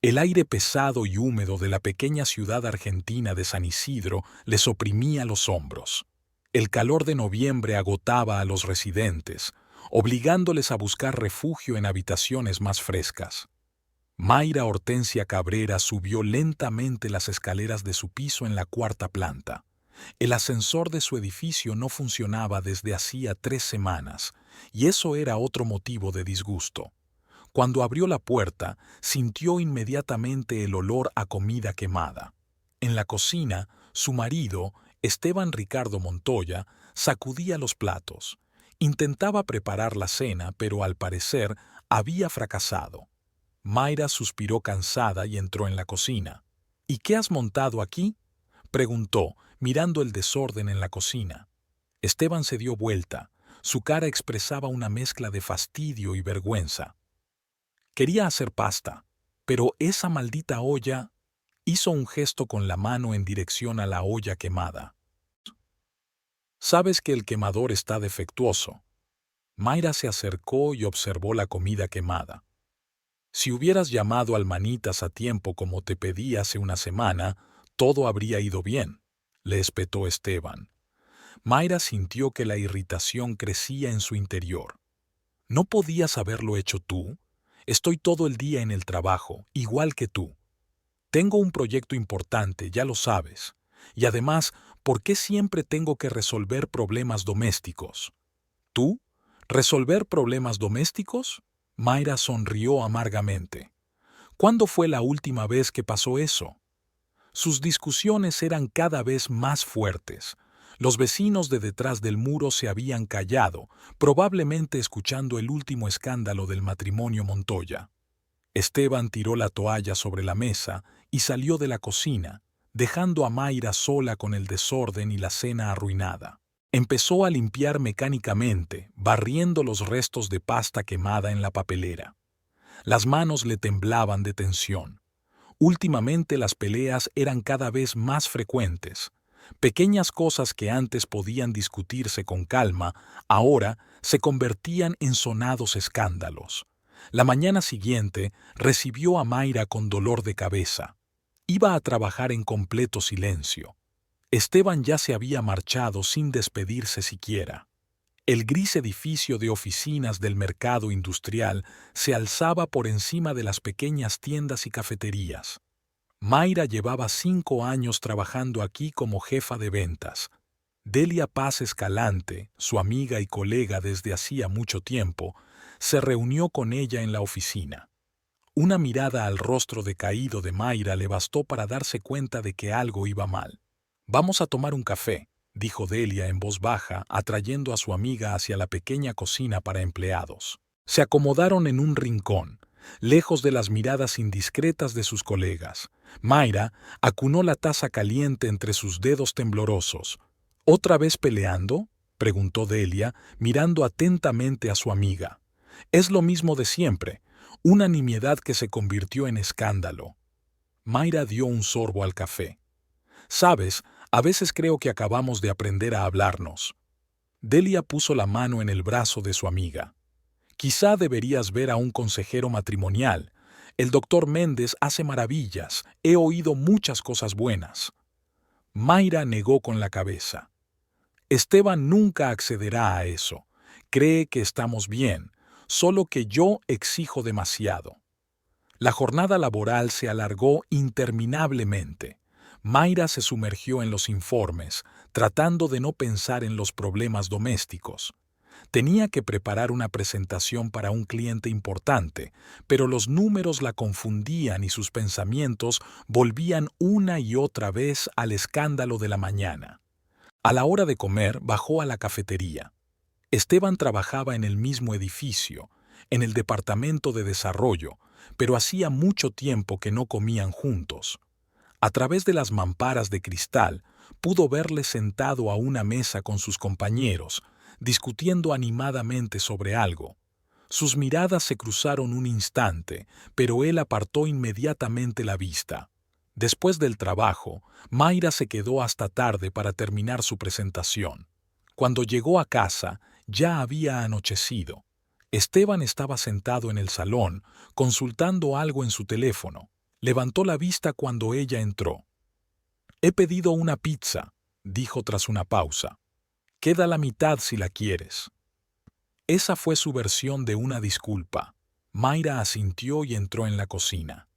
El aire pesado y húmedo de la pequeña ciudad argentina de San Isidro les oprimía los hombros. El calor de noviembre agotaba a los residentes, obligándoles a buscar refugio en habitaciones más frescas. Mayra Hortensia Cabrera subió lentamente las escaleras de su piso en la cuarta planta. El ascensor de su edificio no funcionaba desde hacía 3 semanas, y eso era otro motivo de disgusto. Cuando abrió la puerta, sintió inmediatamente el olor a comida quemada. En la cocina, su marido, Esteban Ricardo Montoya, sacudía los platos. Intentaba preparar la cena, pero al parecer había fracasado. Mayra suspiró cansada y entró en la cocina. ¿Y qué has montado aquí?, preguntó, mirando el desorden en la cocina. Esteban se dio vuelta. Su cara expresaba una mezcla de fastidio y vergüenza. Quería hacer pasta, pero esa maldita olla... Hizo un gesto con la mano en dirección a la olla quemada. Sabes que el quemador está defectuoso. Mayra se acercó y observó la comida quemada. Si hubieras llamado al Manitas a tiempo como te pedí hace una semana, todo habría ido bien, le espetó Esteban. Mayra sintió que la irritación crecía en su interior. ¿No podías haberlo hecho tú? Estoy todo el día en el trabajo, igual que tú. Tengo un proyecto importante, ya lo sabes. Y además, ¿por qué siempre tengo que resolver problemas domésticos? ¿Tú? ¿Resolver problemas domésticos? Mayra sonrió amargamente. ¿Cuándo fue la última vez que pasó eso? Sus discusiones eran cada vez más fuertes. Los vecinos de detrás del muro se habían callado, probablemente escuchando el último escándalo del matrimonio Montoya. Esteban tiró la toalla sobre la mesa y salió de la cocina, dejando a Mayra sola con el desorden y la cena arruinada. Empezó a limpiar mecánicamente, barriendo los restos de pasta quemada en la papelera. Las manos le temblaban de tensión. Últimamente las peleas eran cada vez más frecuentes. Pequeñas cosas que antes podían discutirse con calma, ahora se convertían en sonados escándalos. La mañana siguiente recibió a Mayra con dolor de cabeza. Iba a trabajar en completo silencio. Esteban ya se había marchado sin despedirse siquiera. El gris edificio de oficinas del mercado industrial se alzaba por encima de las pequeñas tiendas y cafeterías. Mayra llevaba 5 años trabajando aquí como jefa de ventas. Delia Paz Escalante, su amiga y colega desde hacía mucho tiempo, se reunió con ella en la oficina. Una mirada al rostro decaído de Mayra le bastó para darse cuenta de que algo iba mal. «Vamos a tomar un café», dijo Delia en voz baja, atrayendo a su amiga hacia la pequeña cocina para empleados. Se acomodaron en un rincón, lejos de las miradas indiscretas de sus colegas. Mayra acunó la taza caliente entre sus dedos temblorosos. «¿Otra vez peleando?», preguntó Delia, mirando atentamente a su amiga. «Es lo mismo de siempre, una nimiedad que se convirtió en escándalo». Mayra dio un sorbo al café. «Sabes, a veces creo que acabamos de aprender a hablarnos». Delia puso la mano en el brazo de su amiga. «Quizá deberías ver a un consejero matrimonial. El doctor Méndez hace maravillas. He oído muchas cosas buenas». Mayra negó con la cabeza. «Esteban nunca accederá a eso. Cree que estamos bien, solo que yo exijo demasiado». La jornada laboral se alargó interminablemente. Mayra se sumergió en los informes, tratando de no pensar en los problemas domésticos. Tenía que preparar una presentación para un cliente importante, pero los números la confundían y sus pensamientos volvían una y otra vez al escándalo de la mañana. A la hora de comer bajó a la cafetería. Esteban trabajaba en el mismo edificio, en el departamento de desarrollo, pero hacía mucho tiempo que no comían juntos. A través de las mamparas de cristal, pudo verle sentado a una mesa con sus compañeros, discutiendo animadamente sobre algo. Sus miradas se cruzaron un instante, pero él apartó inmediatamente la vista. Después del trabajo, Mayra se quedó hasta tarde para terminar su presentación. Cuando llegó a casa, ya había anochecido. Esteban estaba sentado en el salón, consultando algo en su teléfono. Levantó la vista cuando ella entró. «He pedido una pizza», dijo tras una pausa. «Queda la mitad si la quieres». Esa fue su versión de una disculpa. Mayra asintió y entró en la cocina.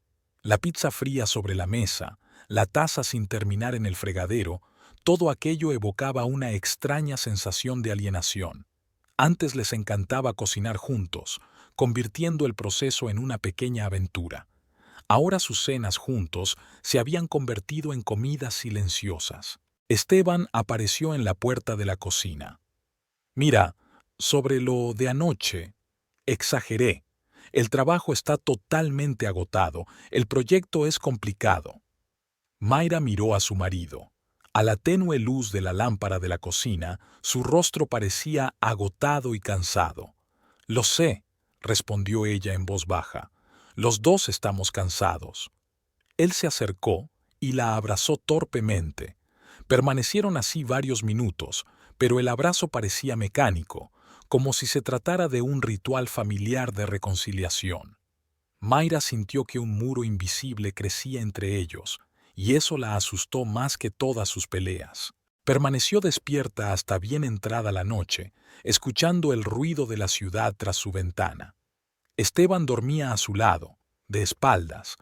La pizza fría sobre la mesa, la taza sin terminar en el fregadero, todo aquello evocaba una extraña sensación de alienación. Antes les encantaba cocinar juntos, convirtiendo el proceso en una pequeña aventura. Ahora sus cenas juntos se habían convertido en comidas silenciosas. Esteban apareció en la puerta de la cocina. «Mira, sobre lo de anoche, exageré. El trabajo está totalmente agotado, el proyecto es complicado». Mayra miró a su marido. A la tenue luz de la lámpara de la cocina, su rostro parecía agotado y cansado. «Lo sé», respondió ella en voz baja. «Los dos estamos cansados». Él se acercó y la abrazó torpemente. Permanecieron así varios minutos, pero el abrazo parecía mecánico, como si se tratara de un ritual familiar de reconciliación. Mayra sintió que un muro invisible crecía entre ellos, y eso la asustó más que todas sus peleas. Permaneció despierta hasta bien entrada la noche, escuchando el ruido de la ciudad tras su ventana. Esteban dormía a su lado, de espaldas.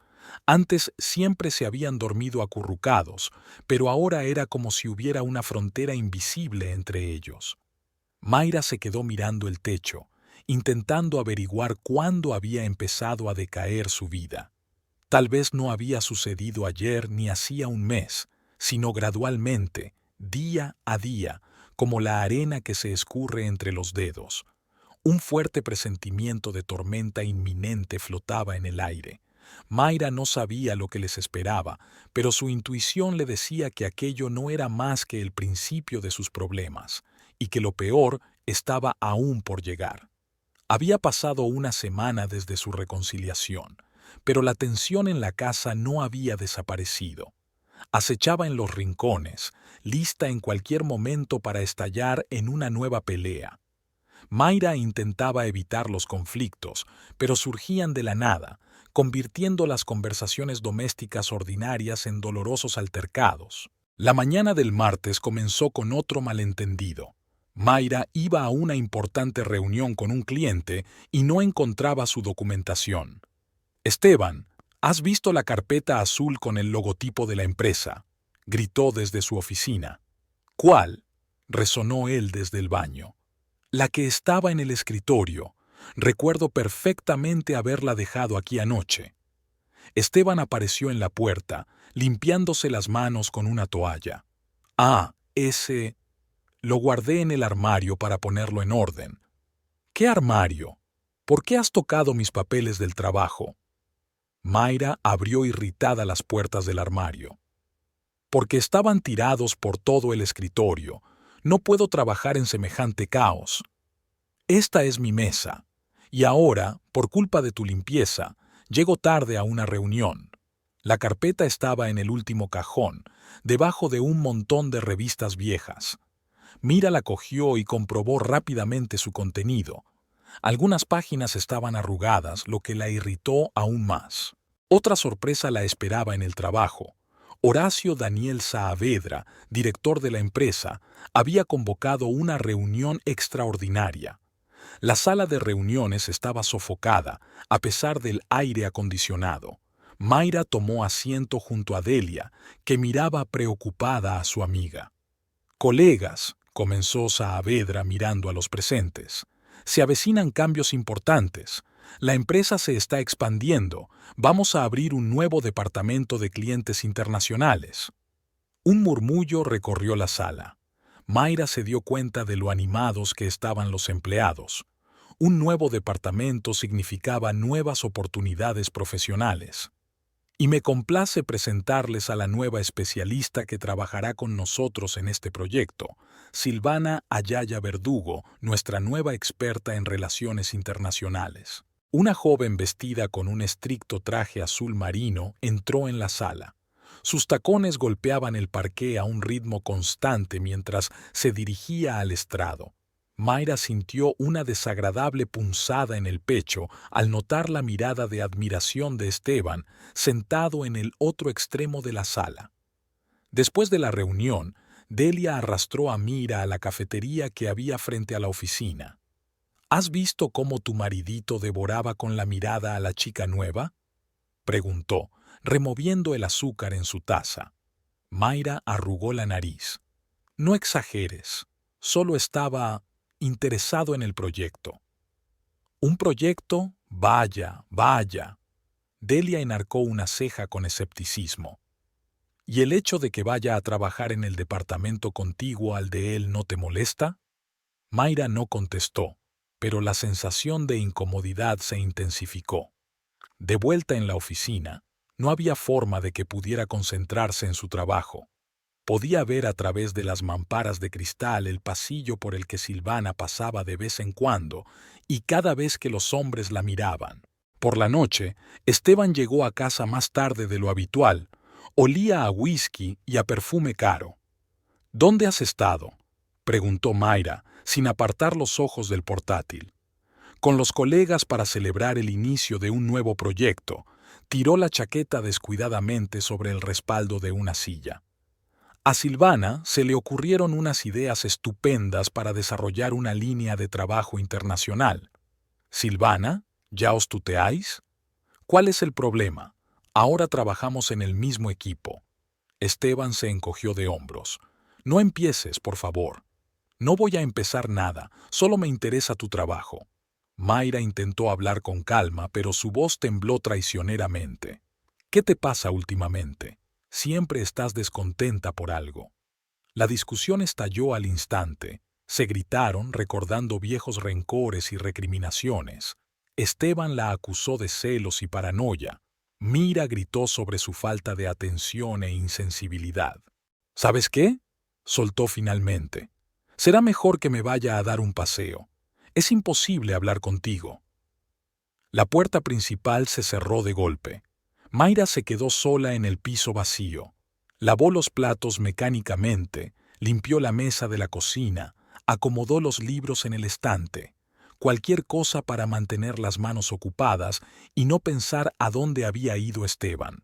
Antes siempre se habían dormido acurrucados, pero ahora era como si hubiera una frontera invisible entre ellos. Mayra se quedó mirando el techo, intentando averiguar cuándo había empezado a decaer su vida. Tal vez no había sucedido ayer ni hacía un mes, sino gradualmente, día a día, como la arena que se escurre entre los dedos. Un fuerte presentimiento de tormenta inminente flotaba en el aire. Mayra no sabía lo que les esperaba, pero su intuición le decía que aquello no era más que el principio de sus problemas, y que lo peor estaba aún por llegar. Había pasado una semana desde su reconciliación, pero la tensión en la casa no había desaparecido. Acechaba en los rincones, lista en cualquier momento para estallar en una nueva pelea. Mayra intentaba evitar los conflictos, pero surgían de la nada, convirtiendo las conversaciones domésticas ordinarias en dolorosos altercados. La mañana del martes comenzó con otro malentendido. Mayra iba a una importante reunión con un cliente y no encontraba su documentación. «Esteban, ¿has visto la carpeta azul con el logotipo de la empresa?», gritó desde su oficina. «¿Cuál?», resonó él desde el baño. «La que estaba en el escritorio. Recuerdo perfectamente haberla dejado aquí anoche». Esteban apareció en la puerta, limpiándose las manos con una toalla. «Ah, ese... Lo guardé en el armario para ponerlo en orden». «¿Qué armario? ¿Por qué has tocado mis papeles del trabajo?». Mayra abrió irritada las puertas del armario. «Porque estaban tirados por todo el escritorio. No puedo trabajar en semejante caos. Esta es mi mesa. Y ahora, por culpa de tu limpieza, llego tarde a una reunión». La carpeta estaba en el último cajón, debajo de un montón de revistas viejas. Mira la cogió y comprobó rápidamente su contenido. Algunas páginas estaban arrugadas, lo que la irritó aún más. Otra sorpresa la esperaba en el trabajo. Horacio Daniel Saavedra, director de la empresa, había convocado una reunión extraordinaria. La sala de reuniones estaba sofocada, a pesar del aire acondicionado. Mayra tomó asiento junto a Delia, que miraba preocupada a su amiga. «Colegas», comenzó Saavedra mirando a los presentes, «se avecinan cambios importantes. La empresa se está expandiendo. Vamos a abrir un nuevo departamento de clientes internacionales». Un murmullo recorrió la sala. Mayra se dio cuenta de lo animados que estaban los empleados. Un nuevo departamento significaba nuevas oportunidades profesionales. «Y me complace presentarles a la nueva especialista que trabajará con nosotros en este proyecto, Silvana Ayaya Verdugo, nuestra nueva experta en relaciones internacionales». Una joven vestida con un estricto traje azul marino entró en la sala. Sus tacones golpeaban el parqué a un ritmo constante mientras se dirigía al estrado. Mayra sintió una desagradable punzada en el pecho al notar la mirada de admiración de Esteban, sentado en el otro extremo de la sala. Después de la reunión, Delia arrastró a Mira a la cafetería que había frente a la oficina. ¿Has visto cómo tu maridito devoraba con la mirada a la chica nueva?, preguntó, removiendo el azúcar en su taza. Mayra arrugó la nariz. No exageres, solo estaba interesado en el proyecto. ¿Un proyecto? Vaya, vaya. Delia enarcó una ceja con escepticismo. ¿Y el hecho de que vaya a trabajar en el departamento contiguo al de él no te molesta? Mayra no contestó, pero la sensación de incomodidad se intensificó. De vuelta en la oficina, no había forma de que pudiera concentrarse en su trabajo. Podía ver a través de las mamparas de cristal el pasillo por el que Silvana pasaba de vez en cuando y cada vez que los hombres la miraban. Por la noche, Esteban llegó a casa más tarde de lo habitual. Olía a whisky y a perfume caro. ¿Dónde has estado?, preguntó Mayra, sin apartar los ojos del portátil. Con los colegas para celebrar el inicio de un nuevo proyecto. Tiró la chaqueta descuidadamente sobre el respaldo de una silla. A Silvana se le ocurrieron unas ideas estupendas para desarrollar una línea de trabajo internacional. «Silvana, ¿ya os tuteáis? ¿Cuál es el problema? Ahora trabajamos en el mismo equipo». Esteban se encogió de hombros. «No empieces, por favor». «No voy a empezar nada, solo me interesa tu trabajo». Mayra intentó hablar con calma, pero su voz tembló traicioneramente. «¿Qué te pasa últimamente? Siempre estás descontenta por algo». La discusión estalló al instante. Se gritaron recordando viejos rencores y recriminaciones. Esteban la acusó de celos y paranoia. Mira gritó sobre su falta de atención e insensibilidad. «¿Sabes qué?», soltó finalmente. «Será mejor que me vaya a dar un paseo. Es imposible hablar contigo». La puerta principal se cerró de golpe. Mayra se quedó sola en el piso vacío. Lavó los platos mecánicamente, limpió la mesa de la cocina, acomodó los libros en el estante. Cualquier cosa para mantener las manos ocupadas y no pensar a dónde había ido Esteban.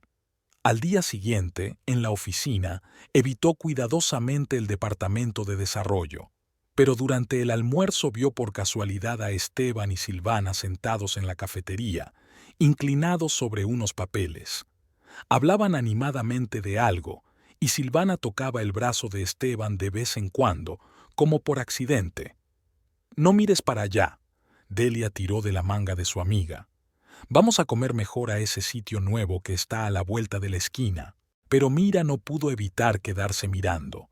Al día siguiente, en la oficina, evitó cuidadosamente el departamento de desarrollo. Pero durante el almuerzo vio por casualidad a Esteban y Silvana sentados en la cafetería, inclinados sobre unos papeles. Hablaban animadamente de algo, y Silvana tocaba el brazo de Esteban de vez en cuando, como por accidente. «No mires para allá», Delia tiró de la manga de su amiga. «Vamos a comer mejor a ese sitio nuevo que está a la vuelta de la esquina». Pero Mira no pudo evitar quedarse mirando.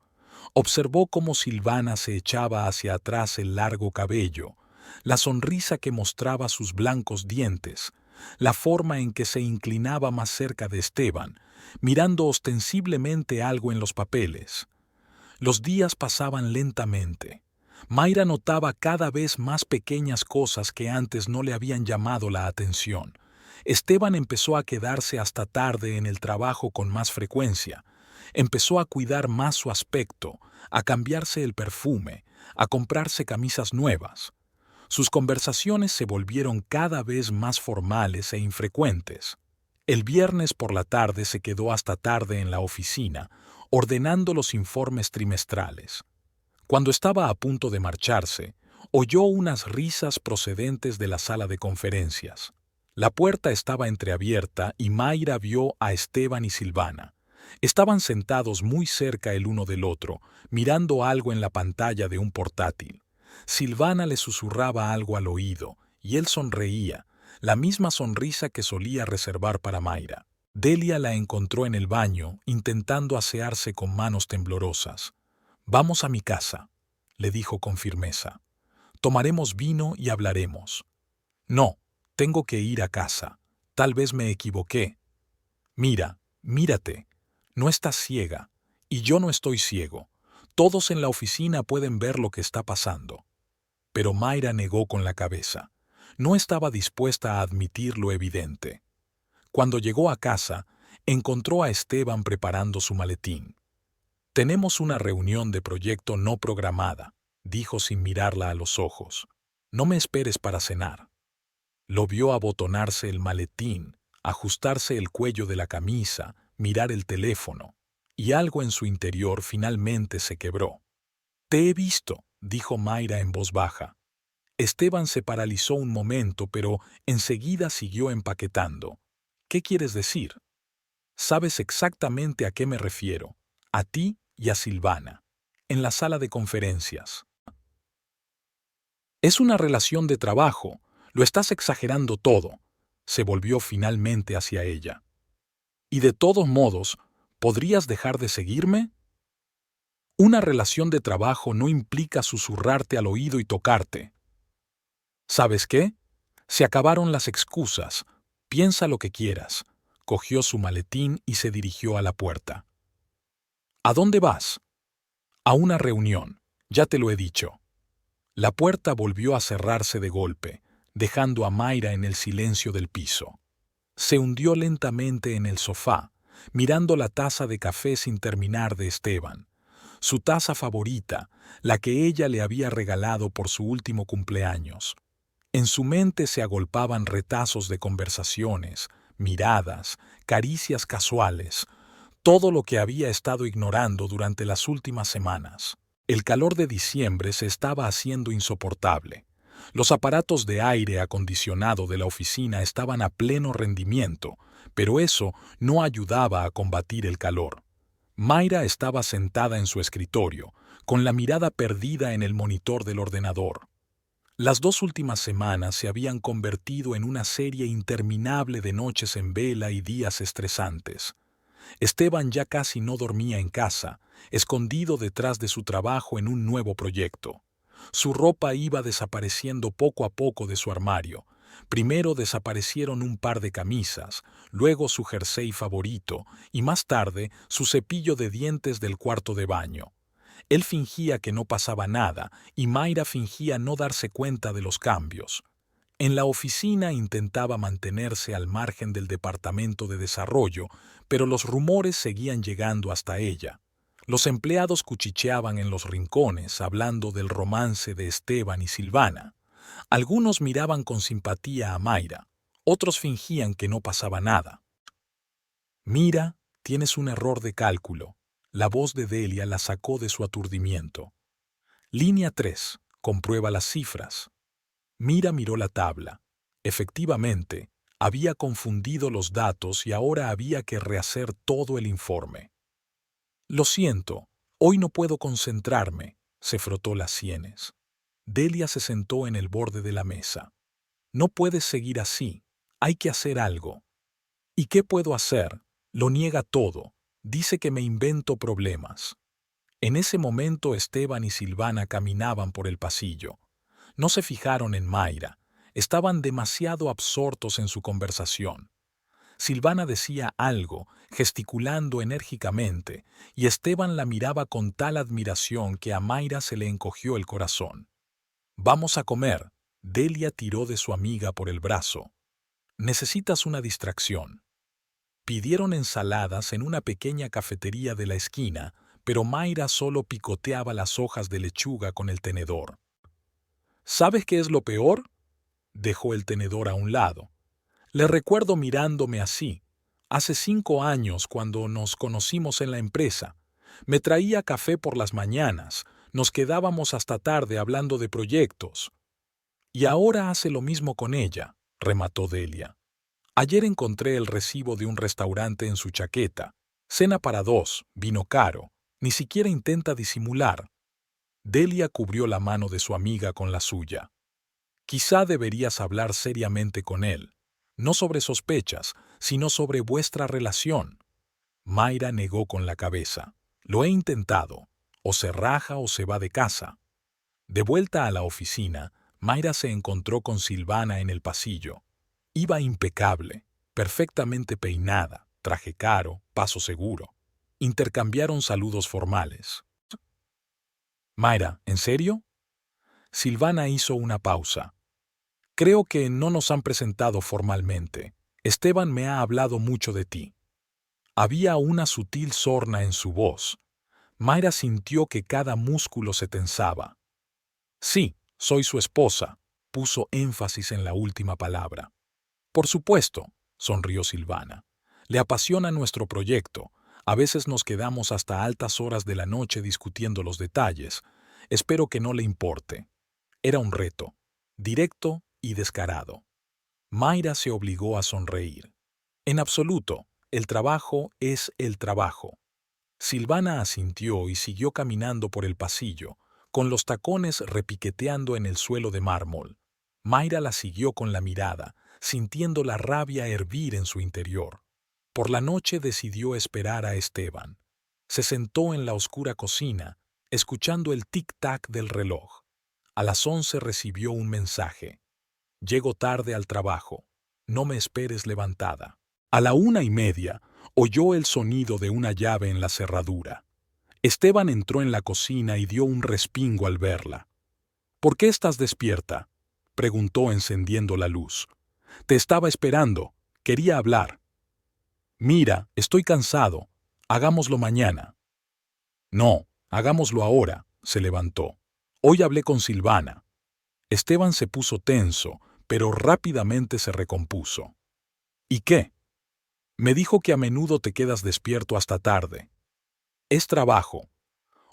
Observó cómo Silvana se echaba hacia atrás el largo cabello, la sonrisa que mostraba sus blancos dientes, la forma en que se inclinaba más cerca de Esteban, mirando ostensiblemente algo en los papeles. Los días pasaban lentamente. Mayra notaba cada vez más pequeñas cosas que antes no le habían llamado la atención. Esteban empezó a quedarse hasta tarde en el trabajo con más frecuencia. Empezó a cuidar más su aspecto, a cambiarse el perfume, a comprarse camisas nuevas. Sus conversaciones se volvieron cada vez más formales e infrecuentes. El viernes por la tarde se quedó hasta tarde en la oficina, ordenando los informes trimestrales. Cuando estaba a punto de marcharse, oyó unas risas procedentes de la sala de conferencias. La puerta estaba entreabierta y Mayra vio a Esteban y Silvana. Estaban sentados muy cerca el uno del otro, mirando algo en la pantalla de un portátil. Silvana le susurraba algo al oído, y él sonreía, la misma sonrisa que solía reservar para Mayra. Delia la encontró en el baño, intentando asearse con manos temblorosas. «Vamos a mi casa», le dijo con firmeza. «Tomaremos vino y hablaremos». «No, tengo que ir a casa. Tal vez me equivoqué». «Mira, mírate. No estás ciega, y yo no estoy ciego. Todos en la oficina pueden ver lo que está pasando». Pero Mayra negó con la cabeza. No estaba dispuesta a admitir lo evidente. Cuando llegó a casa, encontró a Esteban preparando su maletín. «Tenemos una reunión de proyecto no programada. dijo sin mirarla a los ojos. No me esperes para cenar. Lo vio abotonarse el maletín, ajustarse el cuello de la camisa, mirar el teléfono, y algo en su interior finalmente se quebró. Te he visto, dijo Mayra en voz baja. Esteban se paralizó un momento, pero enseguida siguió empaquetando. ¿Qué quieres decir? Sabes exactamente a qué me refiero, a ti y a Silvana, en la sala de conferencias. Es una relación de trabajo, lo estás exagerando todo. Se volvió finalmente hacia ella. Y de todos modos, ¿podrías dejar de seguirme? Una relación de trabajo no implica susurrarte al oído y tocarte. ¿Sabes qué? Se acabaron las excusas. Piensa lo que quieras. Cogió su maletín y se dirigió a la puerta. ¿A dónde vas? A una reunión, ya te lo he dicho. La puerta volvió a cerrarse de golpe, dejando a Mayra en el silencio del piso. Se hundió lentamente en el sofá, mirando la taza de café sin terminar de Esteban. Su taza favorita, la que ella le había regalado por su último cumpleaños. En su mente se agolpaban retazos de conversaciones, miradas, caricias casuales, todo lo que había estado ignorando durante las últimas semanas. El calor de diciembre se estaba haciendo insoportable. Los aparatos de aire acondicionado de la oficina estaban a pleno rendimiento, pero eso no ayudaba a combatir el calor. Mayra estaba sentada en su escritorio, con la mirada perdida en el monitor del ordenador. Las 2 últimas semanas se habían convertido en una serie interminable de noches en vela y días estresantes. Esteban ya casi no dormía en casa, escondido detrás de su trabajo en un nuevo proyecto. Su ropa iba desapareciendo poco a poco de su armario. Primero desaparecieron un par de camisas, luego su jersey favorito y más tarde su cepillo de dientes del cuarto de baño. Él fingía que no pasaba nada y Mayra fingía no darse cuenta de los cambios. En la oficina intentaba mantenerse al margen del departamento de desarrollo, pero los rumores seguían llegando hasta ella. Los empleados cuchicheaban en los rincones, hablando del romance de Esteban y Silvana. Algunos miraban con simpatía a Mayra, otros fingían que no pasaba nada. Mira, tienes un error de cálculo. La voz de Delia la sacó de su aturdimiento. Línea 3. Comprueba las cifras. Mira miró la tabla. Efectivamente, había confundido los datos y ahora había que rehacer todo el informe. Lo siento, hoy no puedo concentrarme, se frotó las sienes. Delia se sentó en el borde de la mesa. No puedes seguir así, hay que hacer algo. ¿Y qué puedo hacer? Lo niega todo, dice que me invento problemas. En ese momento Esteban y Silvana caminaban por el pasillo. No se fijaron en Mayra, estaban demasiado absortos en su conversación. Silvana decía algo, gesticulando enérgicamente, y Esteban la miraba con tal admiración que a Mayra se le encogió el corazón. «Vamos a comer», Delia tiró de su amiga por el brazo. «Necesitas una distracción». Pidieron ensaladas en una pequeña cafetería de la esquina, pero Mayra solo picoteaba las hojas de lechuga con el tenedor. ¿Sabes qué es lo peor? Dejó el tenedor a un lado. Le recuerdo mirándome así. Hace 5 años, cuando nos conocimos en la empresa. Me traía café por las mañanas. Nos quedábamos hasta tarde hablando de proyectos. Y ahora hace lo mismo con ella, remató Delia. Ayer encontré el recibo de un restaurante en su chaqueta. Cena para 2, vino caro. Ni siquiera intenta disimular. Delia cubrió la mano de su amiga con la suya. Quizá deberías hablar seriamente con él. No sobre sospechas, sino sobre vuestra relación. Mayra negó con la cabeza. Lo he intentado. O se raja o se va de casa. De vuelta a la oficina, Mayra se encontró con Silvana en el pasillo. Iba impecable, perfectamente peinada, traje caro, paso seguro. Intercambiaron saludos formales. Mayra, ¿en serio? Silvana hizo una pausa. Creo que no nos han presentado formalmente. Esteban me ha hablado mucho de ti. Había una sutil sorna en su voz. Mayra sintió que cada músculo se tensaba. Sí, soy su esposa. Puso énfasis en la última palabra. Por supuesto, sonrió Silvana. Le apasiona nuestro proyecto. A veces nos quedamos hasta altas horas de la noche discutiendo los detalles. Espero que no le importe. Era un reto, directo y descarado. Mayra se obligó a sonreír. En absoluto, el trabajo es el trabajo. Silvana asintió y siguió caminando por el pasillo, con los tacones repiqueteando en el suelo de mármol. Mayra la siguió con la mirada, sintiendo la rabia hervir en su interior. Por la noche decidió esperar a Esteban. Se sentó en la oscura cocina, escuchando el tic-tac del reloj. A las 11 recibió un mensaje. Llego tarde al trabajo. No me esperes levantada. A la 1:30 oyó el sonido de una llave en la cerradura. Esteban entró en la cocina y dio un respingo al verla. ¿Por qué estás despierta?, preguntó encendiendo la luz. Te estaba esperando. Quería hablar. Mira, estoy cansado. Hagámoslo mañana. No, hagámoslo ahora, se levantó. Hoy hablé con Silvana. Esteban se puso tenso, pero rápidamente se recompuso. ¿Y qué? Me dijo que a menudo te quedas despierto hasta tarde. Es trabajo.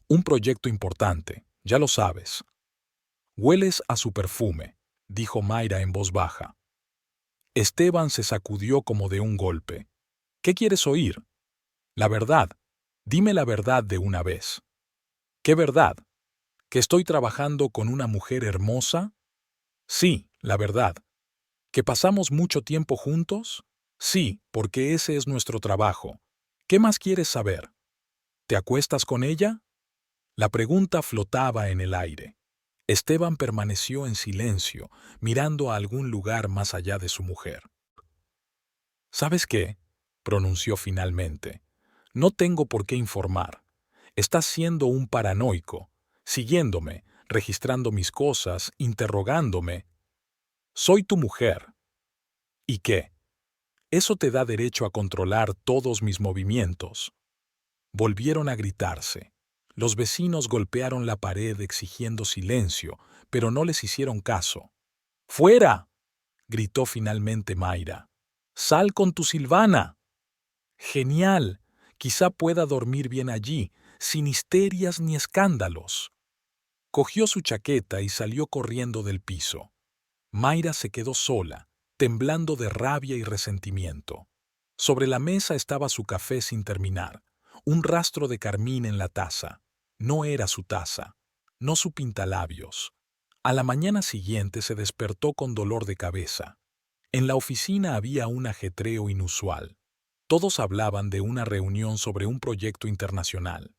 Un proyecto importante, ya lo sabes. Hueles a su perfume, dijo Mayra en voz baja. Esteban se sacudió como de un golpe. ¿Qué quieres oír? La verdad. Dime la verdad de una vez. ¿Qué verdad? ¿Que estoy trabajando con una mujer hermosa? Sí, la verdad. ¿Que pasamos mucho tiempo juntos? Sí, porque ese es nuestro trabajo. ¿Qué más quieres saber? ¿Te acuestas con ella? La pregunta flotaba en el aire. Esteban permaneció en silencio, mirando a algún lugar más allá de su mujer. ¿Sabes qué?, pronunció finalmente. No tengo por qué informar. Estás siendo un paranoico, siguiéndome, registrando mis cosas, interrogándome. Soy tu mujer. ¿Y qué? Eso te da derecho a controlar todos mis movimientos. Volvieron a gritarse. Los vecinos golpearon la pared exigiendo silencio, pero no les hicieron caso. ¡Fuera!, gritó finalmente Mayra. ¡Sal con tu Silvana! Genial. Quizá pueda dormir bien allí, sin histerias ni escándalos. Cogió su chaqueta y salió corriendo del piso. Mayra se quedó sola, temblando de rabia y resentimiento. Sobre la mesa estaba su café sin terminar, un rastro de carmín en la taza. No era su taza, no su pintalabios. A la mañana siguiente se despertó con dolor de cabeza. En la oficina había un ajetreo inusual. Todos hablaban de una reunión sobre un proyecto internacional.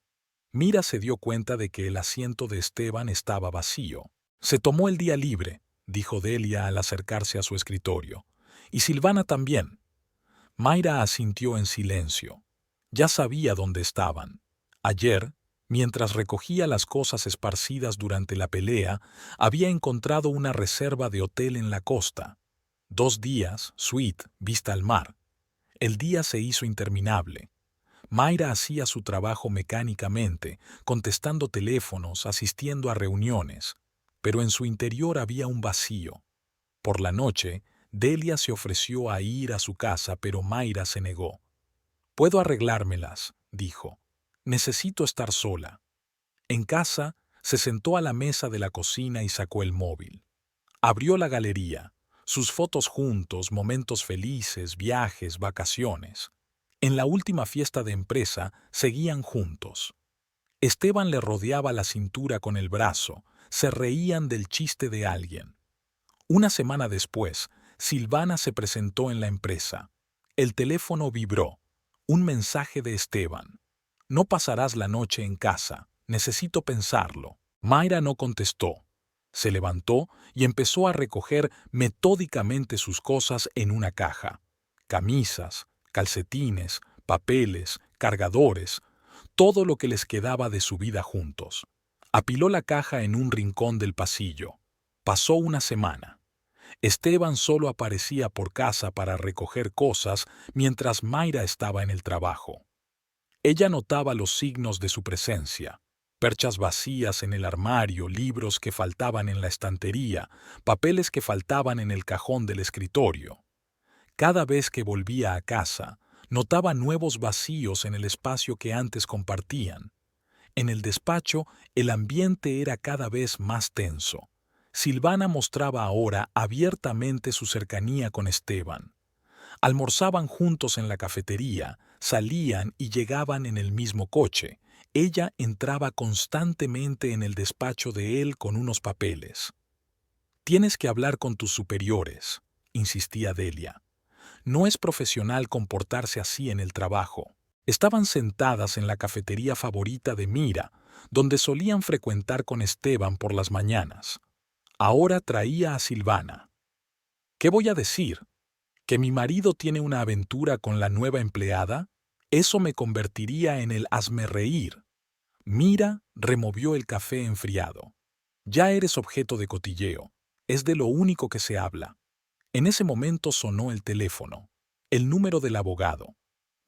Mira se dio cuenta de que el asiento de Esteban estaba vacío. Se tomó el día libre, dijo Delia al acercarse a su escritorio. Y Silvana también. Mayra asintió en silencio. Ya sabía dónde estaban. Ayer, mientras recogía las cosas esparcidas durante la pelea, había encontrado una reserva de hotel en la costa. 2 días, suite, vista al mar. El día se hizo interminable. Mayra hacía su trabajo mecánicamente, contestando teléfonos, asistiendo a reuniones, pero en su interior había un vacío. Por la noche, Delia se ofreció a ir a su casa, pero Mayra se negó. «Puedo arreglármelas», dijo. «Necesito estar sola». En casa, se sentó a la mesa de la cocina y sacó el móvil. Abrió la galería, sus fotos juntos, momentos felices, viajes, vacaciones. En la última fiesta de empresa seguían juntos. Esteban le rodeaba la cintura con el brazo, se reían del chiste de alguien. Una semana después, Silvana se presentó en la empresa. El teléfono vibró. Un mensaje de Esteban. «No pasarás la noche en casa. Necesito pensarlo». Mayra no contestó. Se levantó y empezó a recoger metódicamente sus cosas en una caja. Camisas, calcetines, papeles, cargadores, todo lo que les quedaba de su vida juntos. Apiló la caja en un rincón del pasillo. Pasó una semana. Esteban solo aparecía por casa para recoger cosas mientras Mayra estaba en el trabajo. Ella notaba los signos de su presencia. Perchas vacías en el armario, libros que faltaban en la estantería, papeles que faltaban en el cajón del escritorio. Cada vez que volvía a casa, notaba nuevos vacíos en el espacio que antes compartían. En el despacho, el ambiente era cada vez más tenso. Silvana mostraba ahora abiertamente su cercanía con Esteban. Almorzaban juntos en la cafetería, salían y llegaban en el mismo coche. Ella entraba constantemente en el despacho de él con unos papeles. «Tienes que hablar con tus superiores», insistía Delia. «No es profesional comportarse así en el trabajo». Estaban sentadas en la cafetería favorita de Mira, donde solían frecuentar con Esteban por las mañanas. Ahora traía a Silvana. «¿Qué voy a decir? ¿Que mi marido tiene una aventura con la nueva empleada? Eso me convertiría en el hazmerreír». Mira removió el café enfriado. «Ya eres objeto de cotilleo. Es de lo único que se habla». En ese momento sonó el teléfono. El número del abogado.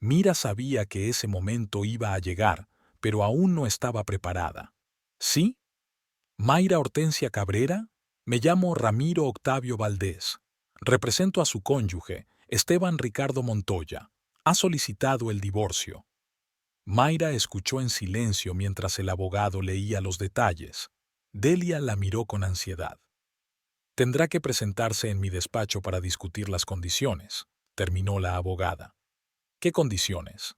Mira sabía que ese momento iba a llegar, pero aún no estaba preparada. ¿Sí? ¿Mayra Hortensia Cabrera? Me llamo Ramiro Octavio Valdés. Represento a su cónyuge, Esteban Ricardo Montoya. Ha solicitado el divorcio». Mayra escuchó en silencio mientras el abogado leía los detalles. Delia la miró con ansiedad. «Tendrá que presentarse en mi despacho para discutir las condiciones», terminó la abogada. «¿Qué condiciones?»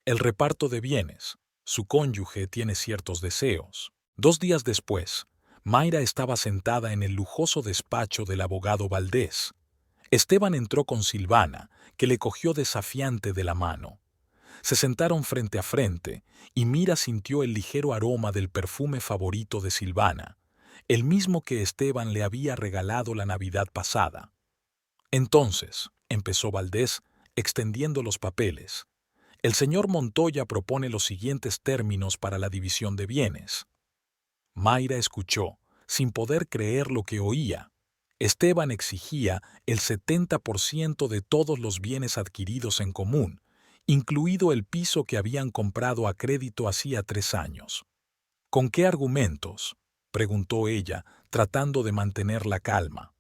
«El reparto de bienes. Su cónyuge tiene ciertos deseos». 2 días después, Mayra estaba sentada en el lujoso despacho del abogado Valdés. Esteban entró con Silvana, que le cogió desafiante de la mano. Se sentaron frente a frente, y Mira sintió el ligero aroma del perfume favorito de Silvana, el mismo que Esteban le había regalado la Navidad pasada. «Entonces», empezó Valdés, extendiendo los papeles, «el señor Montoya propone los siguientes términos para la división de bienes». Mayra escuchó, sin poder creer lo que oía. Esteban exigía el 70% de todos los bienes adquiridos en común, incluido el piso que habían comprado a crédito hacía 3 años. «¿Con qué argumentos?», preguntó ella, tratando de mantener la calma.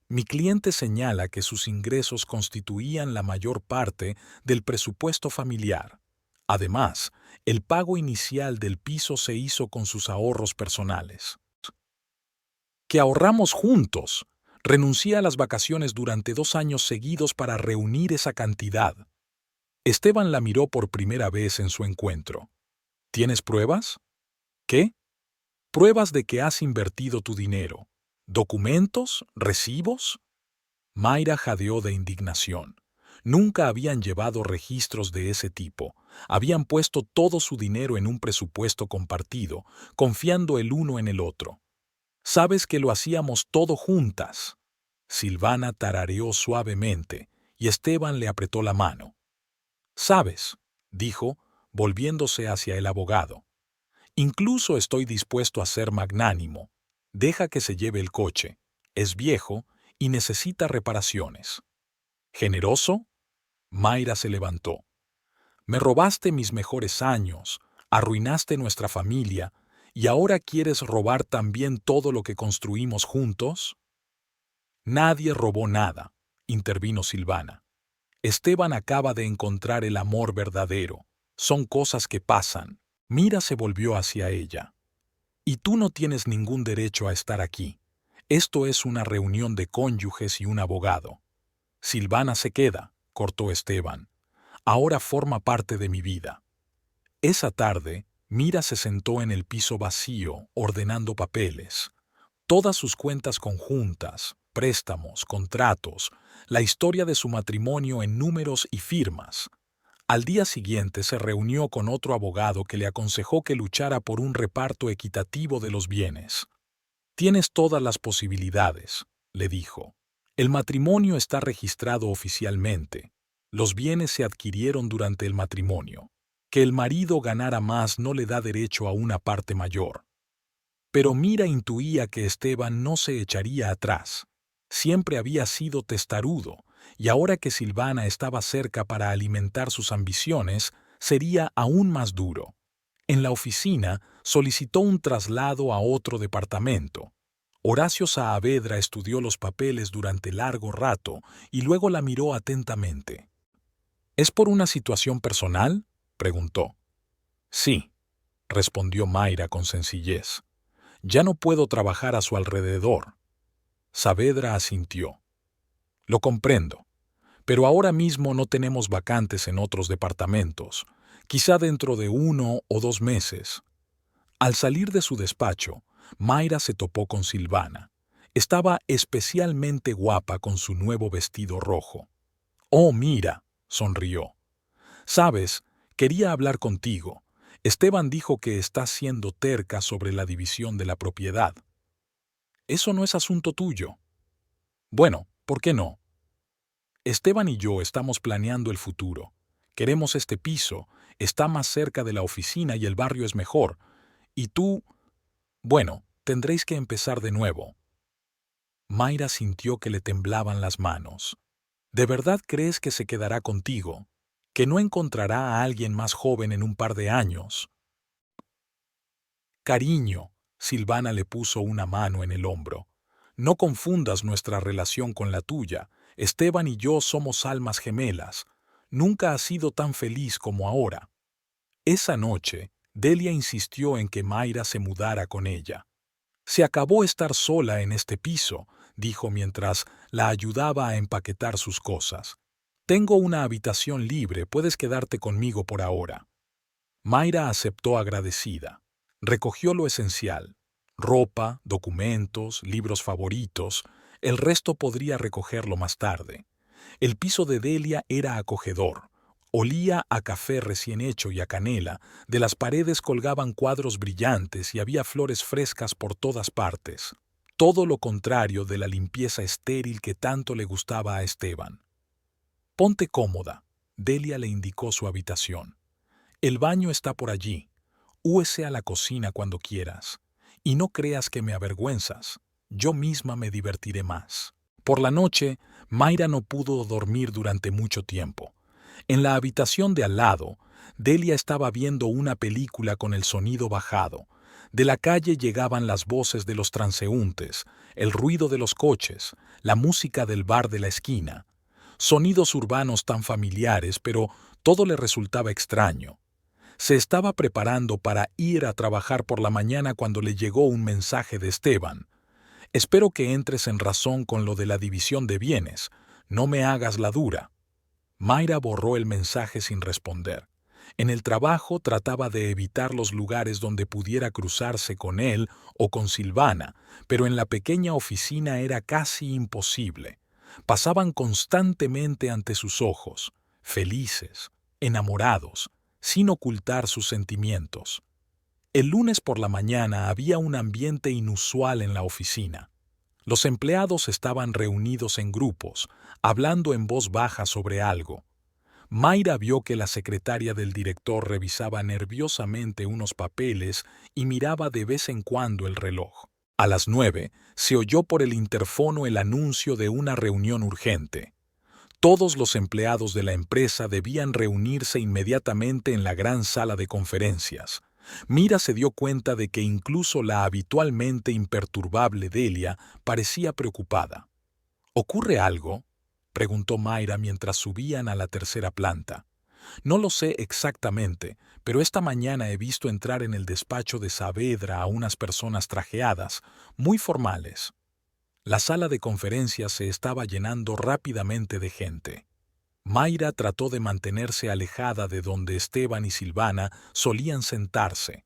«Mi cliente señala que sus ingresos constituían la mayor parte del presupuesto familiar. Además, el pago inicial del piso se hizo con sus ahorros personales. Que ahorramos juntos. Renuncié a las vacaciones durante 2 años seguidos para reunir esa cantidad». Esteban la miró por primera vez en su encuentro. «¿Tienes pruebas?» «¿Qué?» «Pruebas de que has invertido tu dinero. ¿Documentos? ¿Recibos?» Mayra jadeó de indignación. Nunca habían llevado registros de ese tipo. Habían puesto todo su dinero en un presupuesto compartido, confiando el uno en el otro. «Sabes que lo hacíamos todo juntas». Silvana tarareó suavemente, y Esteban le apretó la mano. «Sabes», dijo, volviéndose hacia el abogado. «Incluso estoy dispuesto a ser magnánimo. Deja que se lleve el coche. Es viejo y necesita reparaciones». «¿Generoso?» Mayra se levantó. «Me robaste mis mejores años, arruinaste nuestra familia, ¿y ahora quieres robar también todo lo que construimos juntos?» «Nadie robó nada», intervino Silvana. «Esteban acaba de encontrar el amor verdadero. Son cosas que pasan». Mira se volvió hacia ella. «Y tú no tienes ningún derecho a estar aquí. Esto es una reunión de cónyuges y un abogado». «Silvana se queda», cortó Esteban. «Ahora forma parte de mi vida». Esa tarde, Mira se sentó en el piso vacío, ordenando papeles. Todas sus cuentas conjuntas, préstamos, contratos, la historia de su matrimonio en números y firmas. Al día siguiente se reunió con otro abogado que le aconsejó que luchara por un reparto equitativo de los bienes. «Tienes todas las posibilidades», le dijo. «El matrimonio está registrado oficialmente. Los bienes se adquirieron durante el matrimonio. Que el marido ganara más no le da derecho a una parte mayor». Pero Mira intuía que Esteban no se echaría atrás. Siempre había sido testarudo, y ahora que Silvana estaba cerca para alimentar sus ambiciones, sería aún más duro. En la oficina solicitó un traslado a otro departamento. Horacio Saavedra estudió los papeles durante largo rato y luego la miró atentamente. ¿Es por una situación personal?, preguntó. Sí, respondió Mayra con sencillez. Ya no puedo trabajar a su alrededor. Saavedra asintió. Lo comprendo, pero ahora mismo no tenemos vacantes en otros departamentos, quizá dentro de 1 o 2 meses. Al salir de su despacho, Mayra se topó con Silvana. Estaba especialmente guapa con su nuevo vestido rojo. «Oh, mira», sonrió. «Sabes, quería hablar contigo. Esteban dijo que estás siendo terca sobre la división de la propiedad. Eso no es asunto tuyo». «Bueno, ¿por qué no? Esteban y yo estamos planeando el futuro. Queremos este piso, está más cerca de la oficina y el barrio es mejor. Y tú, bueno, tendréis que empezar de nuevo». Mayra sintió que le temblaban las manos. ¿De verdad crees que se quedará contigo? ¿Que no encontrará a alguien más joven en un par de años? Cariño, Silvana le puso una mano en el hombro. No confundas nuestra relación con la tuya. Esteban y yo somos almas gemelas. Nunca has sido tan feliz como ahora. Esa noche, Delia insistió en que Mayra se mudara con ella. Se acabó estar sola en este piso, dijo mientras la ayudaba a empaquetar sus cosas. Tengo una habitación libre, puedes quedarte conmigo por ahora. Mayra aceptó agradecida. Recogió lo esencial: ropa, documentos, libros favoritos. El resto podría recogerlo más tarde. El piso de Delia era acogedor. Olía a café recién hecho y a canela, de las paredes colgaban cuadros brillantes y había flores frescas por todas partes. Todo lo contrario de la limpieza estéril que tanto le gustaba a Esteban. «Ponte cómoda», Delia le indicó su habitación. «El baño está por allí. Úese a la cocina cuando quieras. Y no creas que me avergüenzas. Yo misma me divertiré más». Por la noche, Mayra no pudo dormir durante mucho tiempo. En la habitación de al lado, Delia estaba viendo una película con el sonido bajado. De la calle llegaban las voces de los transeúntes, el ruido de los coches, la música del bar de la esquina. Sonidos urbanos tan familiares, pero todo le resultaba extraño. Se estaba preparando para ir a trabajar por la mañana cuando le llegó un mensaje de Esteban. «Espero que entres en razón con lo de la división de bienes. No me hagas la dura». Mayra borró el mensaje sin responder. En el trabajo trataba de evitar los lugares donde pudiera cruzarse con él o con Silvana, pero en la pequeña oficina era casi imposible. Pasaban constantemente ante sus ojos, felices, enamorados, sin ocultar sus sentimientos. El lunes por la mañana había un ambiente inusual en la oficina. Los empleados estaban reunidos en grupos, hablando en voz baja sobre algo. Mayra vio que la secretaria del director revisaba nerviosamente unos papeles y miraba de vez en cuando el reloj. A las 9 se oyó por el interfono el anuncio de una reunión urgente. Todos los empleados de la empresa debían reunirse inmediatamente en la gran sala de conferencias. Mira se dio cuenta de que incluso la habitualmente imperturbable Delia parecía preocupada. «¿Ocurre algo?», preguntó Mayra mientras subían a la tercera planta. «No lo sé exactamente, pero esta mañana he visto entrar en el despacho de Saavedra a unas personas trajeadas, muy formales». La sala de conferencias se estaba llenando rápidamente de gente. Mayra trató de mantenerse alejada de donde Esteban y Silvana solían sentarse.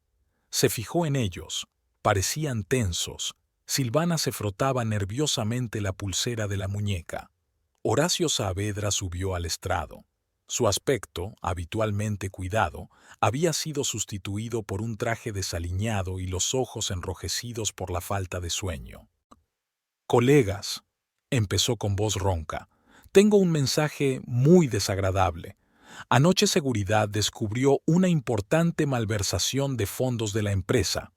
Se fijó en ellos. Parecían tensos. Silvana se frotaba nerviosamente la pulsera de la muñeca. Horacio Saavedra subió al estrado. Su aspecto, habitualmente cuidado, había sido sustituido por un traje desaliñado y los ojos enrojecidos por la falta de sueño. «Colegas», empezó con voz ronca, «tengo un mensaje muy desagradable. Anoche Seguridad descubrió una importante malversación de fondos de la empresa».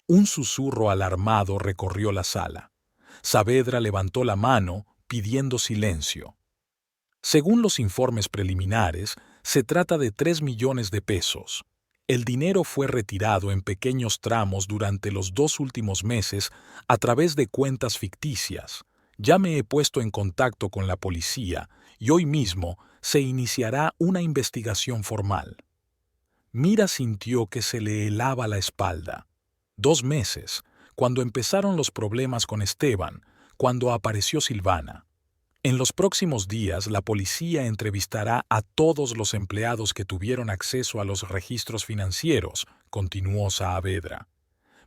Un susurro alarmado recorrió la sala. Saavedra levantó la mano, pidiendo silencio. «Según los informes preliminares, se trata de 3 millones de pesos. El dinero fue retirado en pequeños tramos durante los 2 últimos meses a través de cuentas ficticias. Ya me he puesto en contacto con la policía y hoy mismo se iniciará una investigación formal. Mira sintió que se le helaba la espalda. 2 meses, cuando empezaron los problemas con Esteban, cuando apareció Silvana. En los próximos días, la policía entrevistará a todos los empleados que tuvieron acceso a los registros financieros, continuó Saavedra.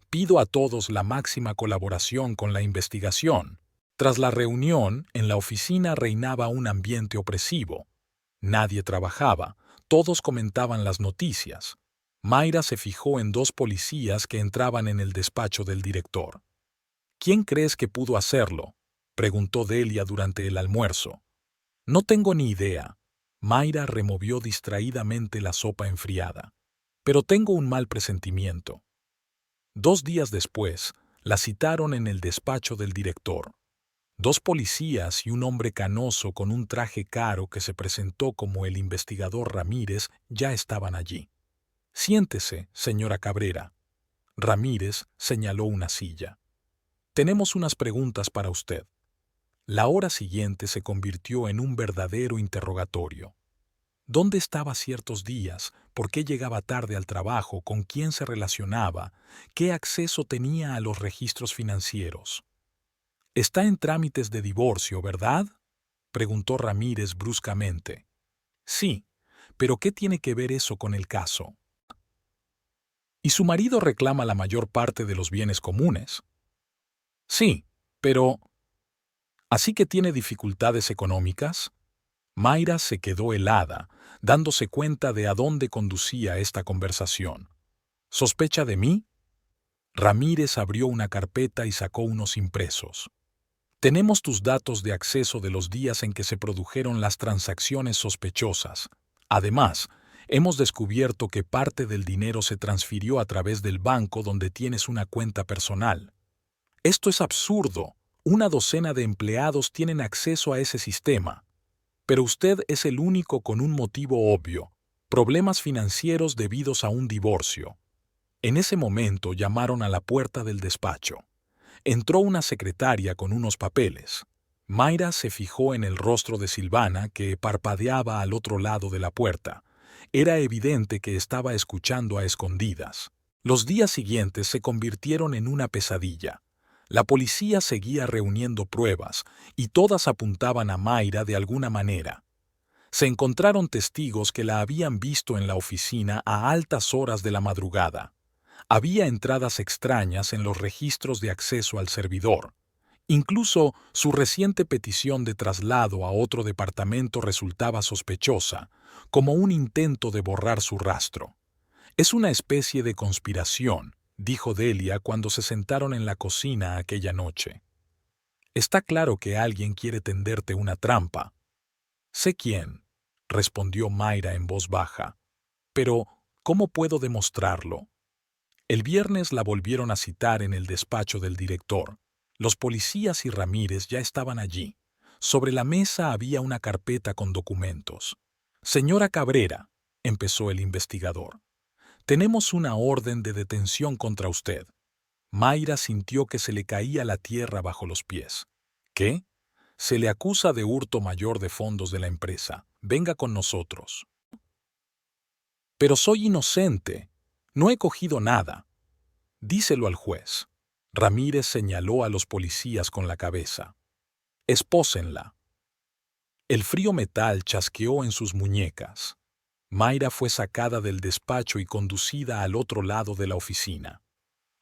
Pido a todos la máxima colaboración con la investigación. Tras la reunión, en la oficina reinaba un ambiente opresivo. Nadie trabajaba, todos comentaban las noticias. Mayra se fijó en 2 policías que entraban en el despacho del director. ¿Quién crees que pudo hacerlo?, preguntó Delia durante el almuerzo. No tengo ni idea. Mayra removió distraídamente la sopa enfriada. Pero tengo un mal presentimiento. 2 días después, la citaron en el despacho del director. 2 policías y un hombre canoso con un traje caro que se presentó como el investigador Ramírez ya estaban allí. Siéntese, señora Cabrera. Ramírez señaló una silla. Tenemos unas preguntas para usted. La hora siguiente se convirtió en un verdadero interrogatorio. ¿Dónde estaba ciertos días? ¿Por qué llegaba tarde al trabajo? ¿Con quién se relacionaba? ¿Qué acceso tenía a los registros financieros? Está en trámites de divorcio, ¿verdad?, preguntó Ramírez bruscamente. Sí, pero ¿qué tiene que ver eso con el caso? ¿Y su marido reclama la mayor parte de los bienes comunes? Sí, pero... ¿Así que tiene dificultades económicas? Mayra se quedó helada, dándose cuenta de a dónde conducía esta conversación. ¿Sospecha de mí? Ramírez abrió una carpeta y sacó unos impresos. Tenemos tus datos de acceso de los días en que se produjeron las transacciones sospechosas. Además, hemos descubierto que parte del dinero se transfirió a través del banco donde tienes una cuenta personal. Esto es absurdo. Una docena de empleados tienen acceso a ese sistema. Pero usted es el único con un motivo obvio: problemas financieros debidos a un divorcio. En ese momento llamaron a la puerta del despacho. Entró una secretaria con unos papeles. Mayra se fijó en el rostro de Silvana, que parpadeaba al otro lado de la puerta. Era evidente que estaba escuchando a escondidas. Los días siguientes se convirtieron en una pesadilla. La policía seguía reuniendo pruebas y todas apuntaban a Mayra de alguna manera. Se encontraron testigos que la habían visto en la oficina a altas horas de la madrugada. Había entradas extrañas en los registros de acceso al servidor. Incluso su reciente petición de traslado a otro departamento resultaba sospechosa, como un intento de borrar su rastro. Es una especie de conspiración, dijo Delia cuando se sentaron en la cocina aquella noche. Está claro que alguien quiere tenderte una trampa. Sé quién, respondió Mayra en voz baja. Pero, ¿cómo puedo demostrarlo? El viernes la volvieron a citar en el despacho del director. Los policías y Ramírez ya estaban allí. Sobre la mesa había una carpeta con documentos. Señora Cabrera, empezó el investigador, tenemos una orden de detención contra usted. Mayra sintió que se le caía la tierra bajo los pies. ¿Qué? Se le acusa de hurto mayor de fondos de la empresa. Venga con nosotros. Pero soy inocente. No he cogido nada. Díselo al juez. Ramírez señaló a los policías con la cabeza. Espósenla. El frío metal chasqueó en sus muñecas. Mayra fue sacada del despacho y conducida al otro lado de la oficina.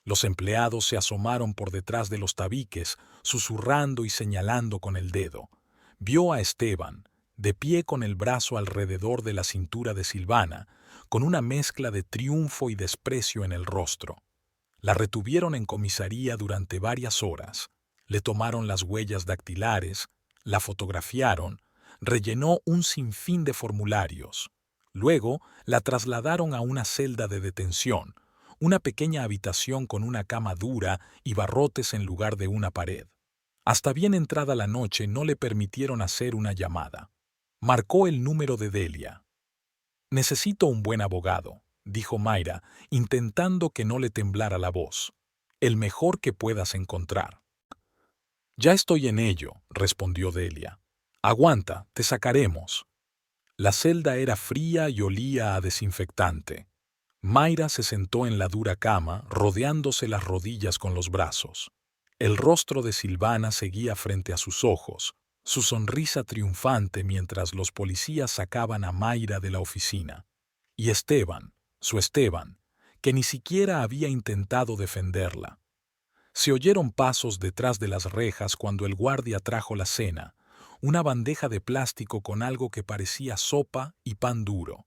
Los empleados se asomaron por detrás de los tabiques, susurrando y señalando con el dedo. Vio a Esteban, de pie con el brazo alrededor de la cintura de Silvana, con una mezcla de triunfo y desprecio en el rostro. La retuvieron en comisaría durante varias horas. Le tomaron las huellas dactilares, la fotografiaron, rellenó un sinfín de formularios. Luego la trasladaron a una celda de detención, una pequeña habitación con una cama dura y barrotes en lugar de una pared. Hasta bien entrada la noche no le permitieron hacer una llamada. Marcó el número de Delia. Necesito un buen abogado, dijo Mayra, intentando que no le temblara la voz. El mejor que puedas encontrar. Ya estoy en ello, respondió Delia. Aguanta, te sacaremos. La celda era fría y olía a desinfectante. Mayra se sentó en la dura cama, rodeándose las rodillas con los brazos. El rostro de Silvana seguía frente a sus ojos, su sonrisa triunfante mientras los policías sacaban a Mayra de la oficina. Y Esteban, su Esteban, que ni siquiera había intentado defenderla. Se oyeron pasos detrás de las rejas cuando el guardia trajo la cena, una bandeja de plástico con algo que parecía sopa y pan duro.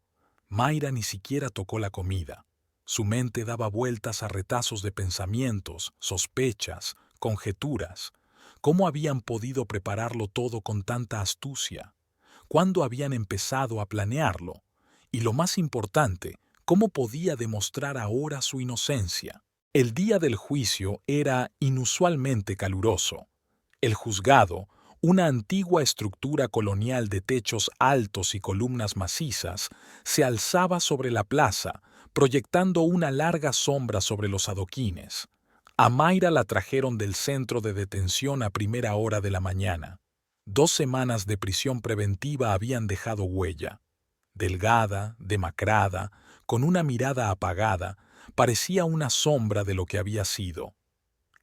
Mayra ni siquiera tocó la comida. Su mente daba vueltas a retazos de pensamientos, sospechas, conjeturas. ¿Cómo habían podido prepararlo todo con tanta astucia? ¿Cuándo habían empezado a planearlo? Y lo más importante, ¿cómo podía demostrar ahora su inocencia? El día del juicio era inusualmente caluroso. El juzgado, una antigua estructura colonial de techos altos y columnas macizas, se alzaba sobre la plaza, proyectando una larga sombra sobre los adoquines. A Mayra la trajeron del centro de detención a primera hora de la mañana. 2 semanas de prisión preventiva habían dejado huella. Delgada, demacrada, con una mirada apagada, parecía una sombra de lo que había sido.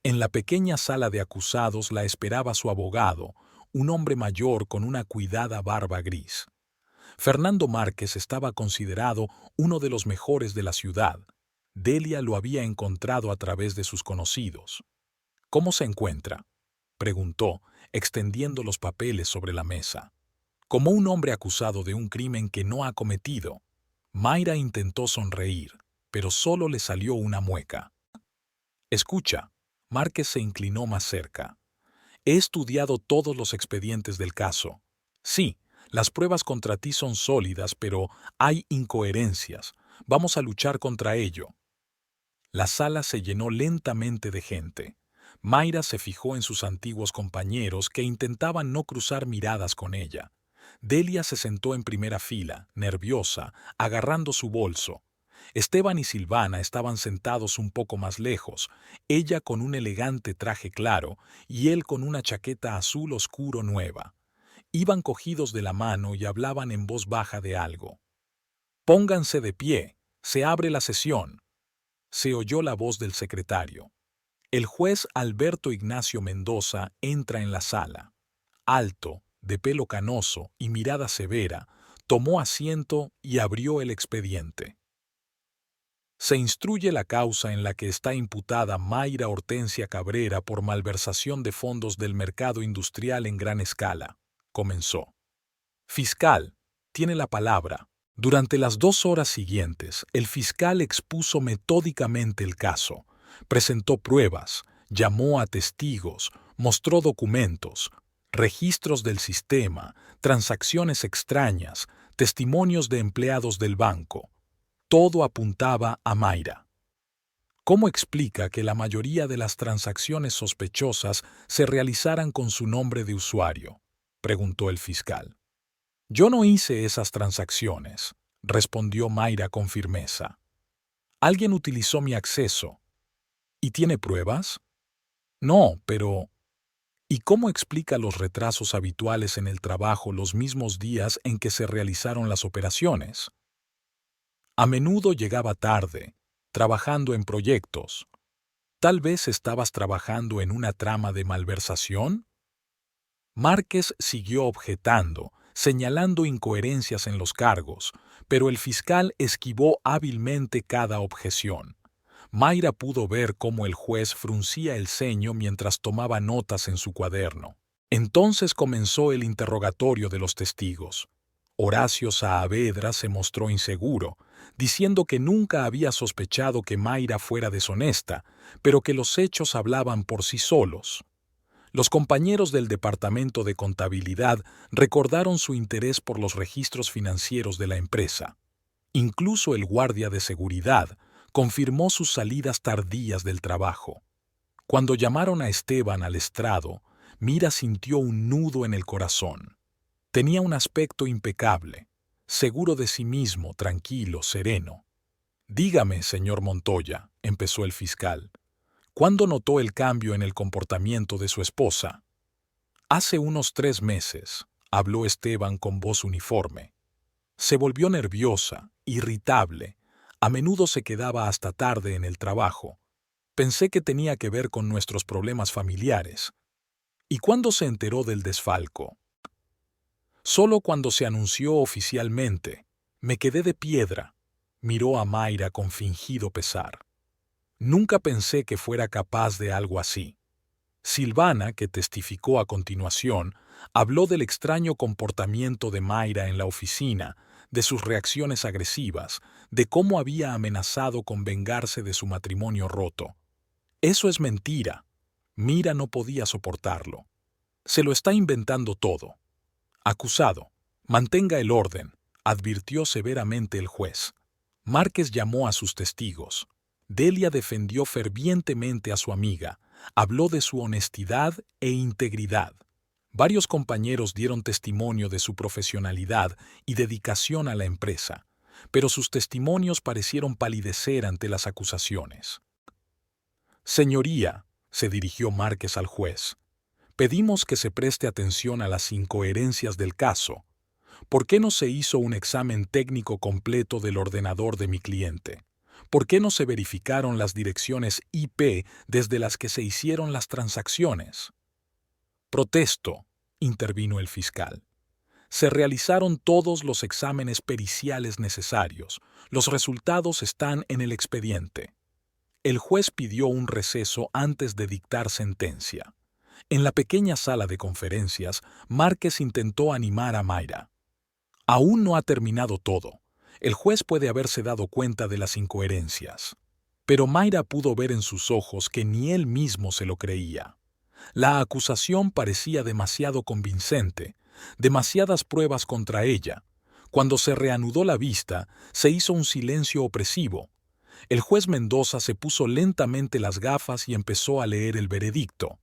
En la pequeña sala de acusados la esperaba su abogado, un hombre mayor con una cuidada barba gris. Fernando Márquez estaba considerado uno de los mejores de la ciudad. Delia lo había encontrado a través de sus conocidos. «¿Cómo se encuentra?», preguntó, extendiendo los papeles sobre la mesa. Como un hombre acusado de un crimen que no ha cometido. Mayra intentó sonreír, pero solo le salió una mueca. «Escucha», Márquez se inclinó más cerca. «He estudiado todos los expedientes del caso. Sí, las pruebas contra ti son sólidas, pero hay incoherencias. Vamos a luchar contra ello». La sala se llenó lentamente de gente. Mayra se fijó en sus antiguos compañeros que intentaban no cruzar miradas con ella. Delia se sentó en primera fila, nerviosa, agarrando su bolso. Esteban y Silvana estaban sentados un poco más lejos, ella con un elegante traje claro y él con una chaqueta azul oscuro nueva. Iban cogidos de la mano y hablaban en voz baja de algo. «Pónganse de pie, se abre la sesión», se oyó la voz del secretario. El juez Alberto Ignacio Mendoza entra en la sala. Alto, de pelo canoso y mirada severa, tomó asiento y abrió el expediente. Se instruye la causa en la que está imputada Mayra Hortensia Cabrera por malversación de fondos del mercado industrial en gran escala. Comenzó. Fiscal, tiene la palabra. Durante las 2 horas siguientes, el fiscal expuso metódicamente el caso, presentó pruebas, llamó a testigos, mostró documentos, registros del sistema, transacciones extrañas, testimonios de empleados del banco. Todo apuntaba a Mayra. ¿Cómo explica que la mayoría de las transacciones sospechosas se realizaran con su nombre de usuario?, preguntó el fiscal. «Yo no hice esas transacciones», respondió Mayra con firmeza. «Alguien utilizó mi acceso». «¿Y tiene pruebas?». «No, pero...». «¿Y cómo explica los retrasos habituales en el trabajo los mismos días en que se realizaron las operaciones?». «A menudo llegaba tarde, trabajando en proyectos». «¿Tal vez estabas trabajando en una trama de malversación?». Márquez siguió objetando, señalando incoherencias en los cargos, pero el fiscal esquivó hábilmente cada objeción. Mayra pudo ver cómo el juez fruncía el ceño mientras tomaba notas en su cuaderno. Entonces comenzó el interrogatorio de los testigos. Horacio Saavedra se mostró inseguro, diciendo que nunca había sospechado que Mayra fuera deshonesta, pero que los hechos hablaban por sí solos. Los compañeros del departamento de contabilidad recordaron su interés por los registros financieros de la empresa. Incluso el guardia de seguridad confirmó sus salidas tardías del trabajo. Cuando llamaron a Esteban al estrado, Mira sintió un nudo en el corazón. Tenía un aspecto impecable, seguro de sí mismo, tranquilo, sereno. Dígame, señor Montoya, empezó el fiscal, ¿cuándo notó el cambio en el comportamiento de su esposa? Hace unos 3 meses, habló Esteban con voz uniforme. Se volvió nerviosa, irritable, a menudo se quedaba hasta tarde en el trabajo. Pensé que tenía que ver con nuestros problemas familiares. ¿Y cuándo se enteró del desfalco? Solo cuando se anunció oficialmente. Me quedé de piedra. Miró a Mayra con fingido pesar. Nunca pensé que fuera capaz de algo así. Silvana, que testificó a continuación, habló del extraño comportamiento de Mayra en la oficina, de sus reacciones agresivas, de cómo había amenazado con vengarse de su matrimonio roto. Eso es mentira. Mira no podía soportarlo. Se lo está inventando todo. Acusado, mantenga el orden, advirtió severamente el juez. Márquez llamó a sus testigos. Delia defendió fervientemente a su amiga, habló de su honestidad e integridad. Varios compañeros dieron testimonio de su profesionalidad y dedicación a la empresa, pero sus testimonios parecieron palidecer ante las acusaciones. Señoría, se dirigió Márquez al juez, pedimos que se preste atención a las incoherencias del caso. ¿Por qué no se hizo un examen técnico completo del ordenador de mi cliente? ¿Por qué no se verificaron las direcciones IP desde las que se hicieron las transacciones? Protesto, intervino el fiscal. Se realizaron todos los exámenes periciales necesarios. Los resultados están en el expediente. El juez pidió un receso antes de dictar sentencia. En la pequeña sala de conferencias, Márquez intentó animar a Mayra. Aún no ha terminado todo. El juez puede haberse dado cuenta de las incoherencias. Pero Mayra pudo ver en sus ojos que ni él mismo se lo creía. La acusación parecía demasiado convincente, demasiadas pruebas contra ella. Cuando se reanudó la vista, se hizo un silencio opresivo. El juez Mendoza se puso lentamente las gafas y empezó a leer el veredicto.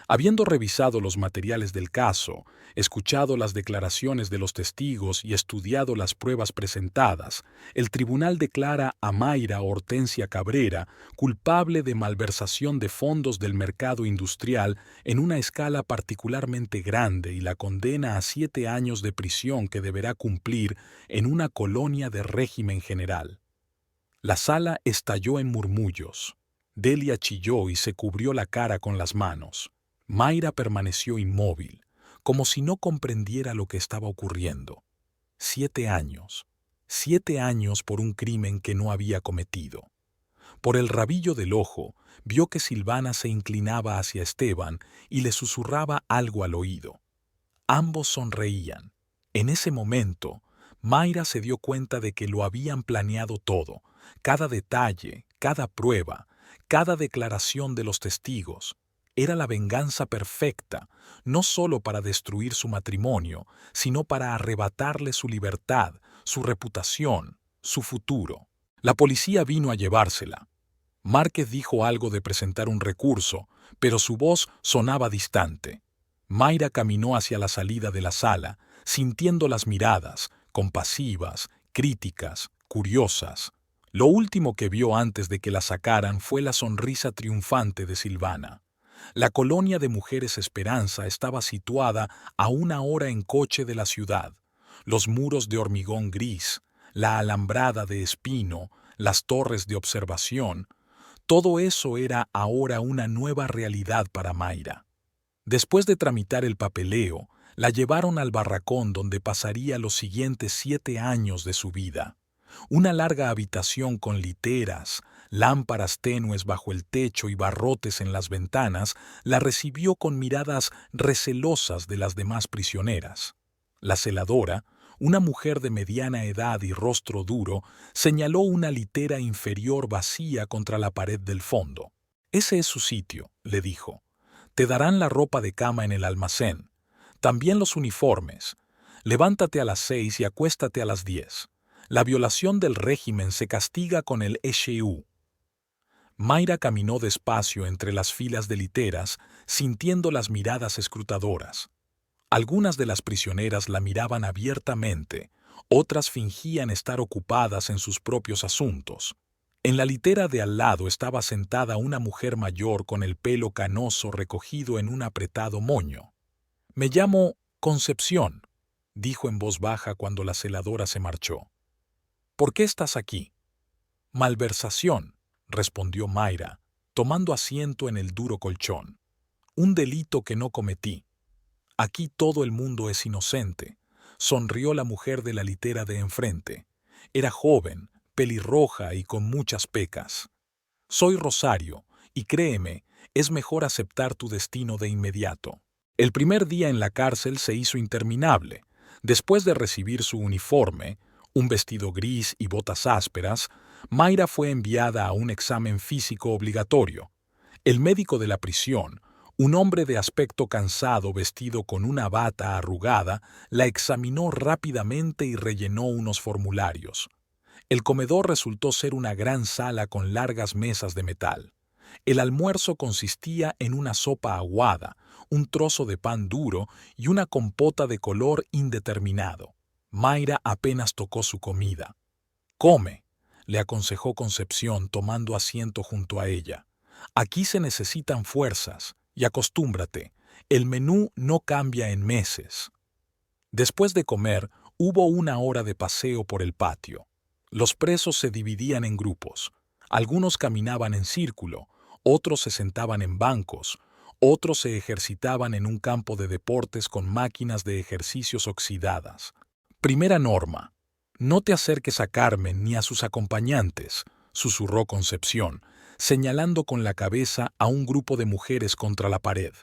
Habiendo revisado los materiales del caso, escuchado las declaraciones de los testigos y estudiado las pruebas presentadas, el tribunal declara a Mayra Hortensia Cabrera culpable de malversación de fondos del mercado industrial en una escala particularmente grande y la condena a 7 años de prisión que deberá cumplir en una colonia de régimen general. La sala estalló en murmullos. Delia chilló y se cubrió la cara con las manos. Mayra permaneció inmóvil, como si no comprendiera lo que estaba ocurriendo. 7 años. 7 años por un crimen que no había cometido. Por el rabillo del ojo, vio que Silvana se inclinaba hacia Esteban y le susurraba algo al oído. Ambos sonreían. En ese momento, Mayra se dio cuenta de que lo habían planeado todo, cada detalle, cada prueba, cada declaración de los testigos. Era la venganza perfecta, no solo para destruir su matrimonio, sino para arrebatarle su libertad, su reputación, su futuro. La policía vino a llevársela. Márquez dijo algo de presentar un recurso, pero su voz sonaba distante. Mayra caminó hacia la salida de la sala, sintiendo las miradas, compasivas, críticas, curiosas. Lo último que vio antes de que la sacaran fue la sonrisa triunfante de Silvana. La colonia de Mujeres Esperanza estaba situada a 1 hora en coche de la ciudad. Los muros de hormigón gris, la alambrada de espino, las torres de observación, todo eso era ahora una nueva realidad para Mayra. Después de tramitar el papeleo, la llevaron al barracón donde pasaría los siguientes 7 años de su vida. Una larga habitación con literas, lámparas tenues bajo el techo y barrotes en las ventanas, la recibió con miradas recelosas de las demás prisioneras. La celadora, una mujer de mediana edad y rostro duro, señaló una litera inferior vacía contra la pared del fondo. «Ese es su sitio», le dijo. «Te darán la ropa de cama en el almacén. También los uniformes. Levántate a las 6 y acuéstate a las 10. La violación del régimen se castiga con el ESHU». Mayra caminó despacio entre las filas de literas, sintiendo las miradas escrutadoras. Algunas de las prisioneras la miraban abiertamente, Otras fingían estar ocupadas en sus propios asuntos. En la litera de al lado estaba sentada una mujer mayor con el pelo canoso recogido en un apretado moño. «Me llamo Concepción», dijo en voz baja cuando la celadora se marchó. «¿Por qué estás aquí?» «Malversación», respondió Mayra, tomando asiento en el duro colchón. «Un delito que no cometí. Aquí todo el mundo es inocente», sonrió la mujer de la litera de enfrente. Era joven, pelirroja y con muchas pecas. «Soy Rosario, y créeme, es mejor aceptar tu destino de inmediato». El primer día en la cárcel se hizo interminable. Después de recibir su uniforme, un vestido gris y botas ásperas, Mayra fue enviada a un examen físico obligatorio. El médico de la prisión, un hombre de aspecto cansado vestido con una bata arrugada, la examinó rápidamente y rellenó unos formularios. El comedor resultó ser una gran sala con largas mesas de metal. El almuerzo consistía en una sopa aguada, un trozo de pan duro y una compota de color indeterminado. Mayra apenas tocó su comida. «Come», le aconsejó Concepción tomando asiento junto a ella. «Aquí se necesitan fuerzas, y acostúmbrate, el menú no cambia en meses». Después de comer, hubo una hora de paseo por el patio. Los presos se dividían en grupos. Algunos caminaban en círculo, otros se sentaban en bancos, otros se ejercitaban en un campo de deportes con máquinas de ejercicios oxidadas. «Primera norma: no te acerques a Carmen ni a sus acompañantes», susurró Concepción, señalando con la cabeza a un grupo de mujeres contra la pared.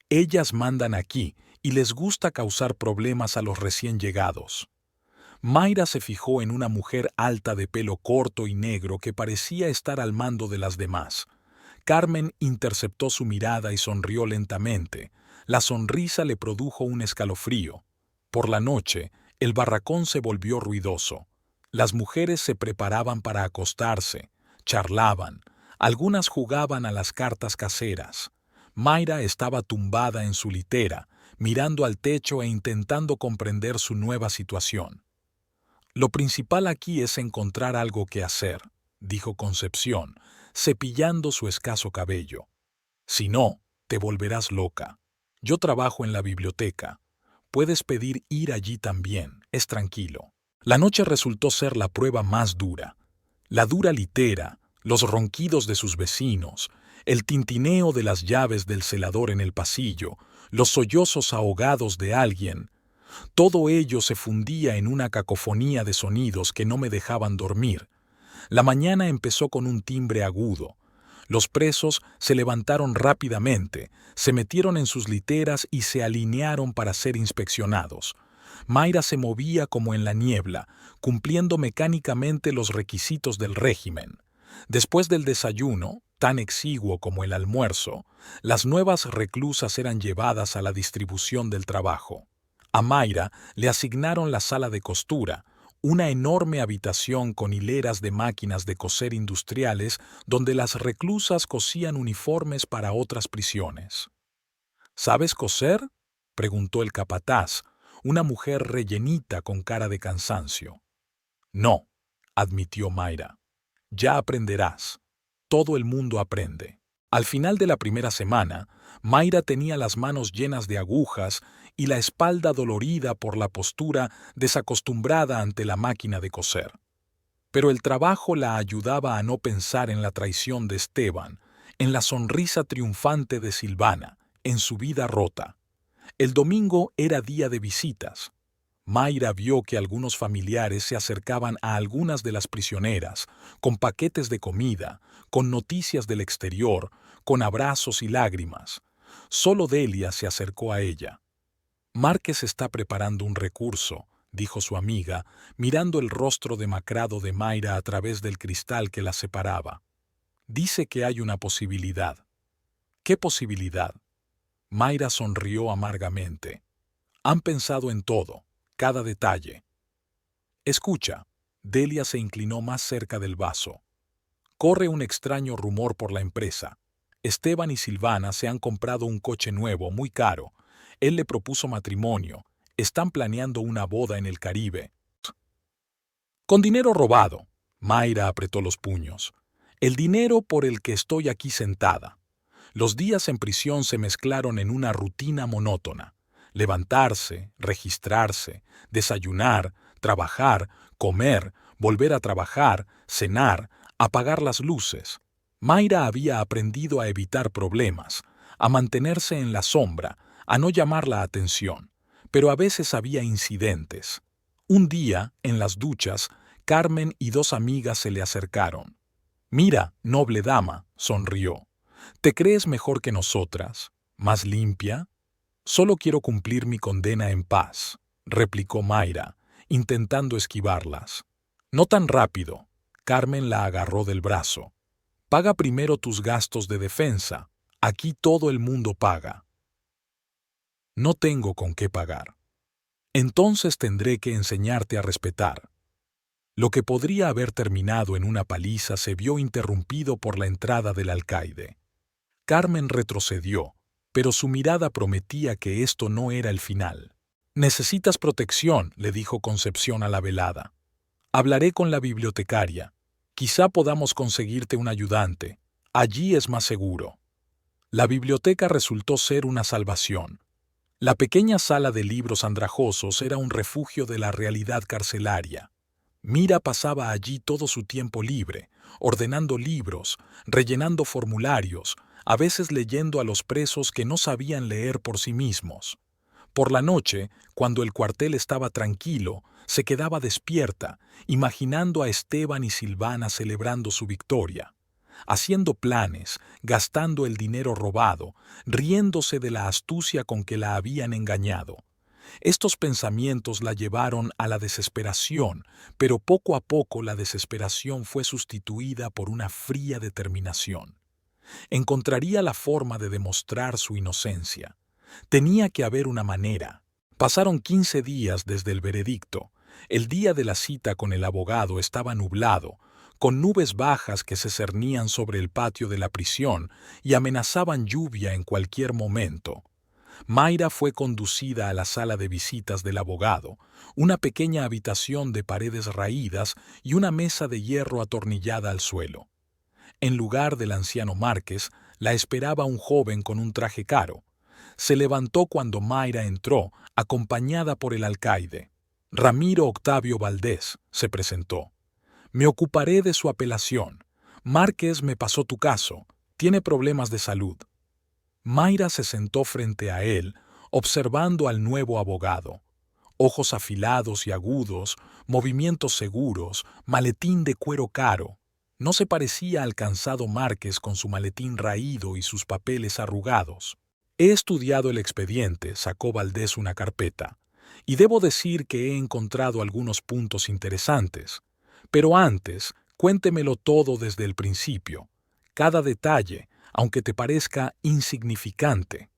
«Ellas mandan aquí y les gusta causar problemas a los recién llegados». Mayra se fijó en una mujer alta de pelo corto y negro que parecía estar al mando de las demás. Carmen interceptó su mirada y sonrió lentamente. La sonrisa le produjo un escalofrío. Por la noche, el barracón se volvió ruidoso. Las mujeres se preparaban para acostarse, charlaban, algunas jugaban a las cartas caseras. Mayra estaba tumbada en su litera, mirando al techo e intentando comprender su nueva situación. «Lo principal aquí es encontrar algo que hacer», dijo Concepción, cepillando su escaso cabello. «Si no, te volverás loca. Yo trabajo en la biblioteca. Puedes pedir ir allí también, es tranquilo». La noche resultó ser la prueba más dura. La dura litera, los ronquidos de sus vecinos, el tintineo de las llaves del celador en el pasillo, los sollozos ahogados de alguien, todo ello se fundía en una cacofonía de sonidos que no me dejaban dormir. La mañana empezó con un timbre agudo. Los presos se levantaron rápidamente, se metieron en sus literas y se alinearon para ser inspeccionados. Mayra se movía como en la niebla, cumpliendo mecánicamente los requisitos del régimen. Después del desayuno, tan exiguo como el almuerzo, las nuevas reclusas eran llevadas a la distribución del trabajo. A Mayra le asignaron la sala de costura, una enorme habitación con hileras de máquinas de coser industriales donde las reclusas cosían uniformes para otras prisiones. «¿Sabes coser?», preguntó el capataz, una mujer rellenita con cara de cansancio. «No», admitió Mayra. «Ya aprenderás. Todo el mundo aprende». Al final de la primera semana, Mayra tenía las manos llenas de agujas y la espalda dolorida por la postura desacostumbrada ante la máquina de coser. Pero el trabajo la ayudaba a no pensar en la traición de Esteban, en la sonrisa triunfante de Silvana, en su vida rota. El domingo era día de visitas. Mayra vio que algunos familiares se acercaban a algunas de las prisioneras, con paquetes de comida, con noticias del exterior, con abrazos y lágrimas. Solo Delia se acercó a ella. «Márquez está preparando un recurso», dijo su amiga, mirando el rostro demacrado de Mayra a través del cristal que la separaba. «Dice que hay una posibilidad». «¿Qué posibilidad?». Mayra sonrió amargamente. «Han pensado en todo, cada detalle». «Escucha». Delia se inclinó más cerca del vaso. «Corre un extraño rumor por la empresa. Esteban y Silvana se han comprado un coche nuevo, muy caro. Él le propuso matrimonio. Están planeando una boda en el Caribe». Con dinero robado. Mayra apretó los puños. El dinero por el que estoy aquí sentada. Los días en prisión se mezclaron en una rutina monótona. Levantarse, registrarse, desayunar, trabajar, comer, volver a trabajar, cenar, apagar las luces. Mayra había aprendido a evitar problemas, a mantenerse en la sombra, a no llamar la atención, pero a veces había incidentes. Un día, en las duchas, Carmen y dos amigas se le acercaron. «Mira, noble dama», sonrió. «¿Te crees mejor que nosotras? ¿Más limpia?» «Solo quiero cumplir mi condena en paz», replicó Mayra, intentando esquivarlas. «No tan rápido». Carmen la agarró del brazo. «Paga primero tus gastos de defensa. Aquí todo el mundo paga». «No tengo con qué pagar». «Entonces tendré que enseñarte a respetar». Lo que podría haber terminado en una paliza se vio interrumpido por la entrada del alcaide. Carmen retrocedió, pero su mirada prometía que esto no era el final. «Necesitas protección», le dijo Concepción a la velada. «Hablaré con la bibliotecaria. Quizá podamos conseguirte un ayudante. Allí es más seguro». La biblioteca resultó ser una salvación. La pequeña sala de libros andrajosos era un refugio de la realidad carcelaria. Mira pasaba allí todo su tiempo libre, ordenando libros, rellenando formularios, a veces leyendo a los presos que no sabían leer por sí mismos. Por la noche, cuando el cuartel estaba tranquilo, se quedaba despierta, imaginando a Esteban y Silvana celebrando su victoria, haciendo planes, gastando el dinero robado, riéndose de la astucia con que la habían engañado. Estos pensamientos la llevaron a la desesperación, pero poco a poco la desesperación fue sustituida por una fría determinación. Encontraría la forma de demostrar su inocencia. Tenía que haber una manera. Pasaron 15 días desde el veredicto. El día de la cita con el abogado estaba nublado, con nubes bajas que se cernían sobre el patio de la prisión y amenazaban lluvia en cualquier momento. Mayra fue conducida a la sala de visitas del abogado, una pequeña habitación de paredes raídas y una mesa de hierro atornillada al suelo. En lugar del anciano Márquez, la esperaba un joven con un traje caro. Se levantó cuando Mayra entró, acompañada por el alcaide. «Ramiro Octavio Valdés», se presentó. «Me ocuparé de su apelación. Márquez me pasó tu caso. Tiene problemas de salud». Mayra se sentó frente a él, observando al nuevo abogado. Ojos afilados y agudos, movimientos seguros, maletín de cuero caro. No se parecía al cansado Márquez con su maletín raído y sus papeles arrugados. «He estudiado el expediente», sacó Valdés una carpeta, «y debo decir que he encontrado algunos puntos interesantes. Pero antes, cuéntemelo todo desde el principio. Cada detalle, aunque te parezca insignificante».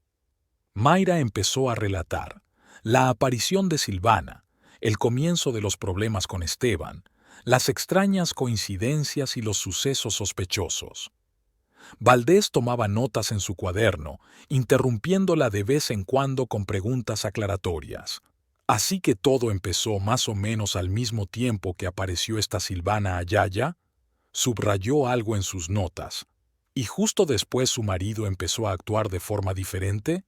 Mayra empezó a relatar. La aparición de Silvana, el comienzo de los problemas con Esteban, las extrañas coincidencias y los sucesos sospechosos. Valdés tomaba notas en su cuaderno, interrumpiéndola de vez en cuando con preguntas aclaratorias. «¿Así que todo empezó más o menos al mismo tiempo que apareció esta Silvana Ayaya?» Subrayó algo en sus notas. «¿Y justo después su marido empezó a actuar de forma diferente?»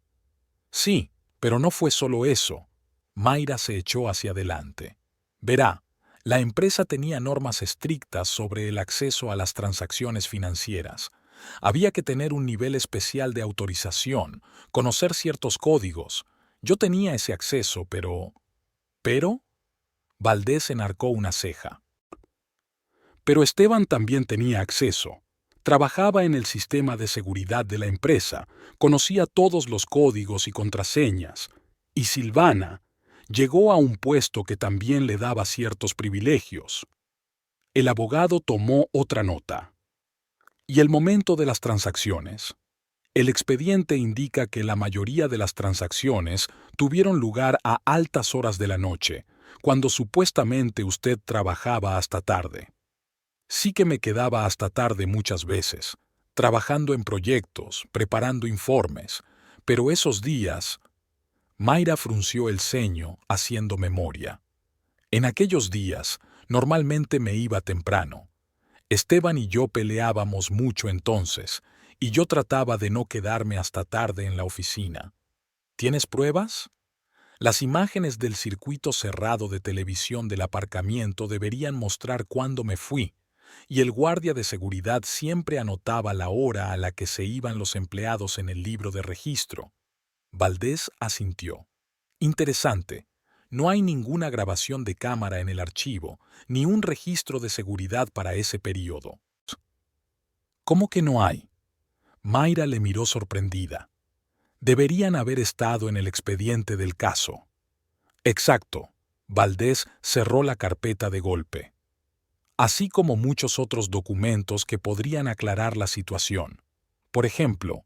«Sí, pero no fue solo eso». Mayra se echó hacia adelante. «Verá, la empresa tenía normas estrictas sobre el acceso a las transacciones financieras. Había que tener un nivel especial de autorización, conocer ciertos códigos. Yo tenía ese acceso, pero... ¿Pero?» Valdés enarcó una ceja. «Pero Esteban también tenía acceso. Trabajaba en el sistema de seguridad de la empresa, conocía todos los códigos y contraseñas. Y Silvana llegó a un puesto que también le daba ciertos privilegios». El abogado tomó otra nota. «¿Y el momento de las transacciones?» El expediente indica que la mayoría de las transacciones tuvieron lugar a altas horas de la noche, cuando supuestamente usted trabajaba hasta tarde. Sí que me quedaba hasta tarde muchas veces, trabajando en proyectos, preparando informes, pero esos días... Mayra frunció el ceño, haciendo memoria. En aquellos días Normalmente me iba temprano. Esteban y yo peleábamos mucho entonces, y yo trataba de no quedarme hasta tarde en la oficina. ¿Tienes pruebas? Las imágenes del circuito cerrado de televisión del aparcamiento deberían mostrar cuándo me fui, y el guardia de seguridad siempre anotaba la hora a la que se iban los empleados en el libro de registro. Valdés asintió. Interesante. No hay ninguna grabación de cámara en el archivo, ni un registro de seguridad para ese período. ¿Cómo que no hay? Mayra le miró sorprendida. Deberían haber estado en el expediente del caso. Exacto. Valdés cerró la carpeta de golpe. Así como muchos otros documentos que podrían aclarar la situación. Por ejemplo,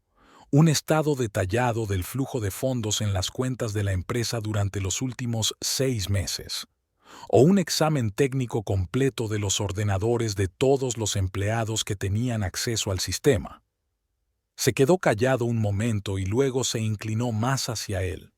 un estado detallado del flujo de fondos en las cuentas de la empresa durante los últimos 6 meses, o un examen técnico completo de los ordenadores de todos los empleados que tenían acceso al sistema. Se quedó callado un momento y luego se inclinó más hacia él.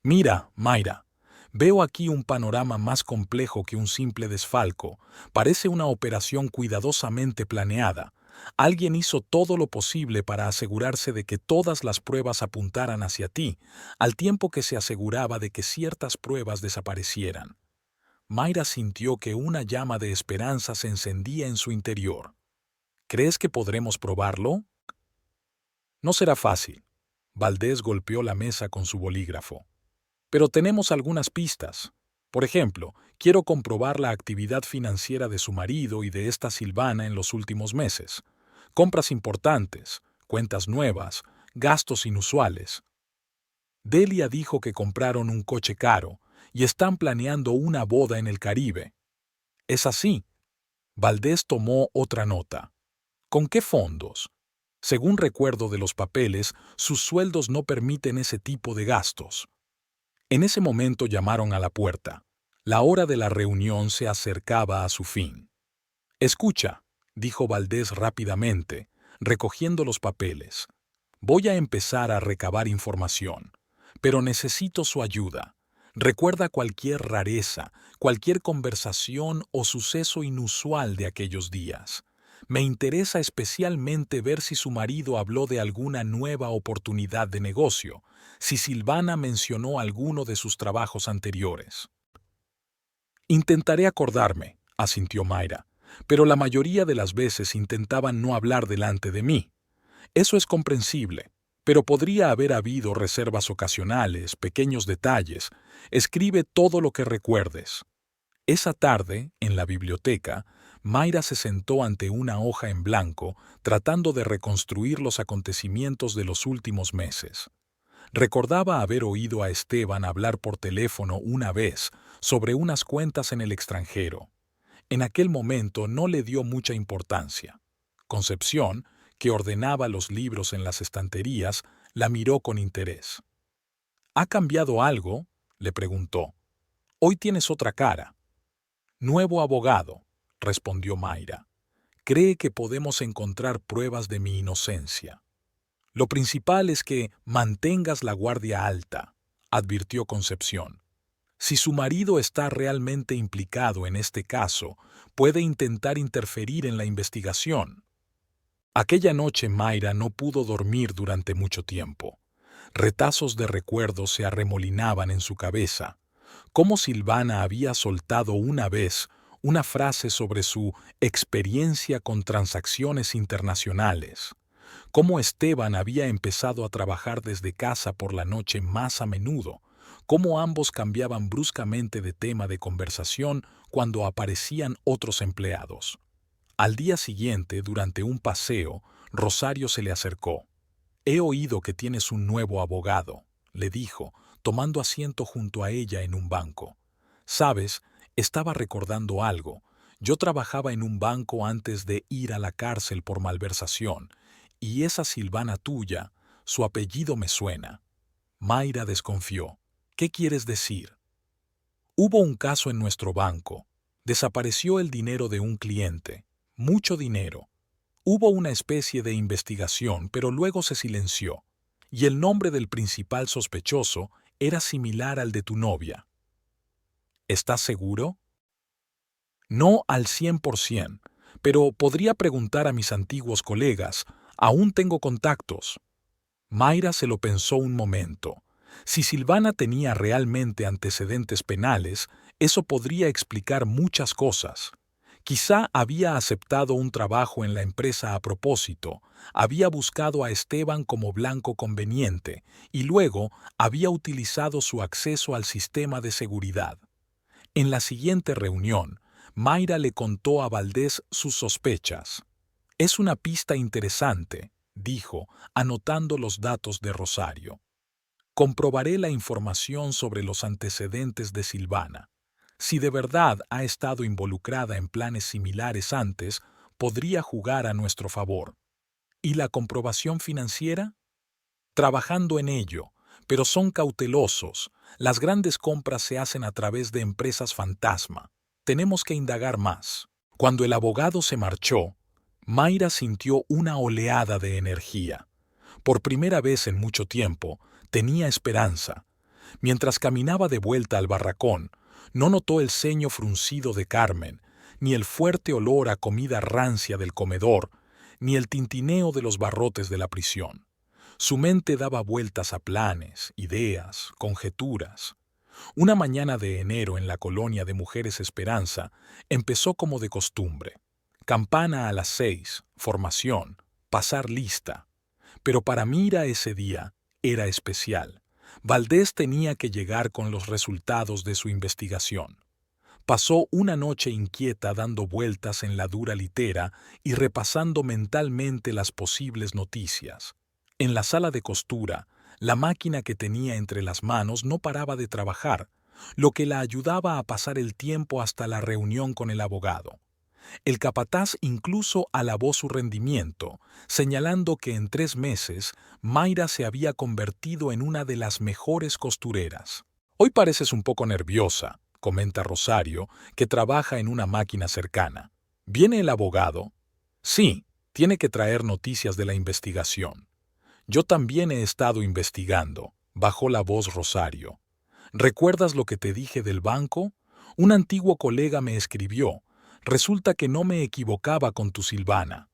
Mira, Mayra, veo aquí un panorama más complejo que un simple desfalco. Parece una operación cuidadosamente planeada. Alguien hizo todo lo posible para asegurarse de que todas las pruebas apuntaran hacia ti, al tiempo que se aseguraba de que ciertas pruebas desaparecieran. Mayra sintió que una llama de esperanza se encendía en su interior. ¿Crees que podremos probarlo? No será fácil. Valdés golpeó la mesa con su bolígrafo. Pero tenemos algunas pistas. Por ejemplo, quiero comprobar la actividad financiera de su marido y de esta Silvana en los últimos meses. Compras importantes, cuentas nuevas, gastos inusuales. Delia dijo que compraron un coche caro y están planeando una boda en el Caribe. ¿Es así? Valdés tomó otra nota. ¿Con qué fondos? Según recuerdo de los papeles, sus sueldos no permiten ese tipo de gastos. En ese momento llamaron a la puerta. La hora de la reunión se acercaba a su fin. Escucha, dijo Valdés rápidamente, recogiendo los papeles. Voy a empezar a recabar información, pero necesito su ayuda. Recuerda cualquier rareza, cualquier conversación o suceso inusual de aquellos días. Me interesa especialmente ver si su marido habló de alguna nueva oportunidad de negocio, si Silvana mencionó alguno de sus trabajos anteriores. Intentaré acordarme, asintió Mayra, pero la mayoría de las veces intentaban no hablar delante de mí. Eso es comprensible, pero podría haber habido reservas ocasionales, pequeños detalles. Escribe todo lo que recuerdes. Esa tarde, en la biblioteca, Mayra se sentó ante una hoja en blanco, tratando de reconstruir los acontecimientos de los últimos meses. Recordaba haber oído a Esteban hablar por teléfono una vez sobre unas cuentas en el extranjero. En aquel momento no le dio mucha importancia. Concepción, que ordenaba los libros en las estanterías, la miró con interés. ¿Ha cambiado algo?, le preguntó. Hoy tienes otra cara. Nuevo abogado, respondió Mayra. Cree que podemos encontrar pruebas de mi inocencia. Lo principal es que mantengas la guardia alta, advirtió Concepción. Si su marido está realmente implicado en este caso, puede intentar interferir en la investigación. Aquella noche Mayra no pudo dormir durante mucho tiempo. Retazos de recuerdos se arremolinaban en su cabeza. Cómo Silvana había soltado una vez una frase sobre su experiencia con transacciones internacionales. Cómo Esteban había empezado a trabajar desde casa por la noche más a menudo. Cómo ambos cambiaban bruscamente de tema de conversación cuando aparecían otros empleados. Al día siguiente, durante un paseo, Rosario se le acercó. «He oído que tienes un nuevo abogado», le dijo, tomando asiento junto a ella en un banco. «Sabes, estaba recordando algo. Yo trabajaba en un banco antes de ir a la cárcel por malversación, y esa Silvana tuya, su apellido me suena». Mayra desconfió. «¿Qué quieres decir?» «Hubo un caso en nuestro banco. Desapareció el dinero de un cliente. Mucho dinero. Hubo una especie de investigación, pero luego se silenció. Y el nombre del principal sospechoso era similar al de tu novia». «¿Estás seguro?» No al 100%, pero podría preguntar a mis antiguos colegas. Aún tengo contactos. Mayra se lo pensó un momento. Si Silvana tenía realmente antecedentes penales, eso podría explicar muchas cosas. Quizá había aceptado un trabajo en la empresa a propósito, había buscado a Esteban como blanco conveniente y luego había utilizado su acceso al sistema de seguridad. En la siguiente reunión, Mayra le contó a Valdés sus sospechas. Es una pista interesante, dijo, anotando los datos de Rosario. Comprobaré la información sobre los antecedentes de Silvana. Si de verdad ha estado involucrada en planes similares antes, podría jugar a nuestro favor. ¿Y la comprobación financiera? Trabajando en ello, pero son cautelosos. Las grandes compras se hacen a través de empresas fantasma. Tenemos que indagar más. Cuando el abogado se marchó, Mayra sintió una oleada de energía. Por primera vez en mucho tiempo, tenía esperanza. Mientras caminaba de vuelta al barracón, no notó el ceño fruncido de Carmen, ni el fuerte olor a comida rancia del comedor, ni el tintineo de los barrotes de la prisión. Su mente daba vueltas a planes, ideas, conjeturas. Una mañana de enero en la colonia de Mujeres Esperanza empezó como de costumbre. Campana a las 6, formación, pasar lista. Pero para Mira ese día era especial. Valdés tenía que llegar con los resultados de su investigación. Pasó una noche inquieta dando vueltas en la dura litera y repasando mentalmente las posibles noticias. En la sala de costura, la máquina que tenía entre las manos no paraba de trabajar, lo que la ayudaba a pasar el tiempo hasta la reunión con el abogado. El capataz incluso alabó su rendimiento, señalando que en 3 meses Mayra se había convertido en una de las mejores costureras. Hoy pareces un poco nerviosa, comenta Rosario, que trabaja en una máquina cercana. ¿Viene el abogado? Sí, tiene que traer noticias de la investigación. Yo también he estado investigando, bajó la voz Rosario. ¿Recuerdas lo que te dije del banco? Un antiguo colega me escribió. Resulta que no me equivocaba con tu Silvana.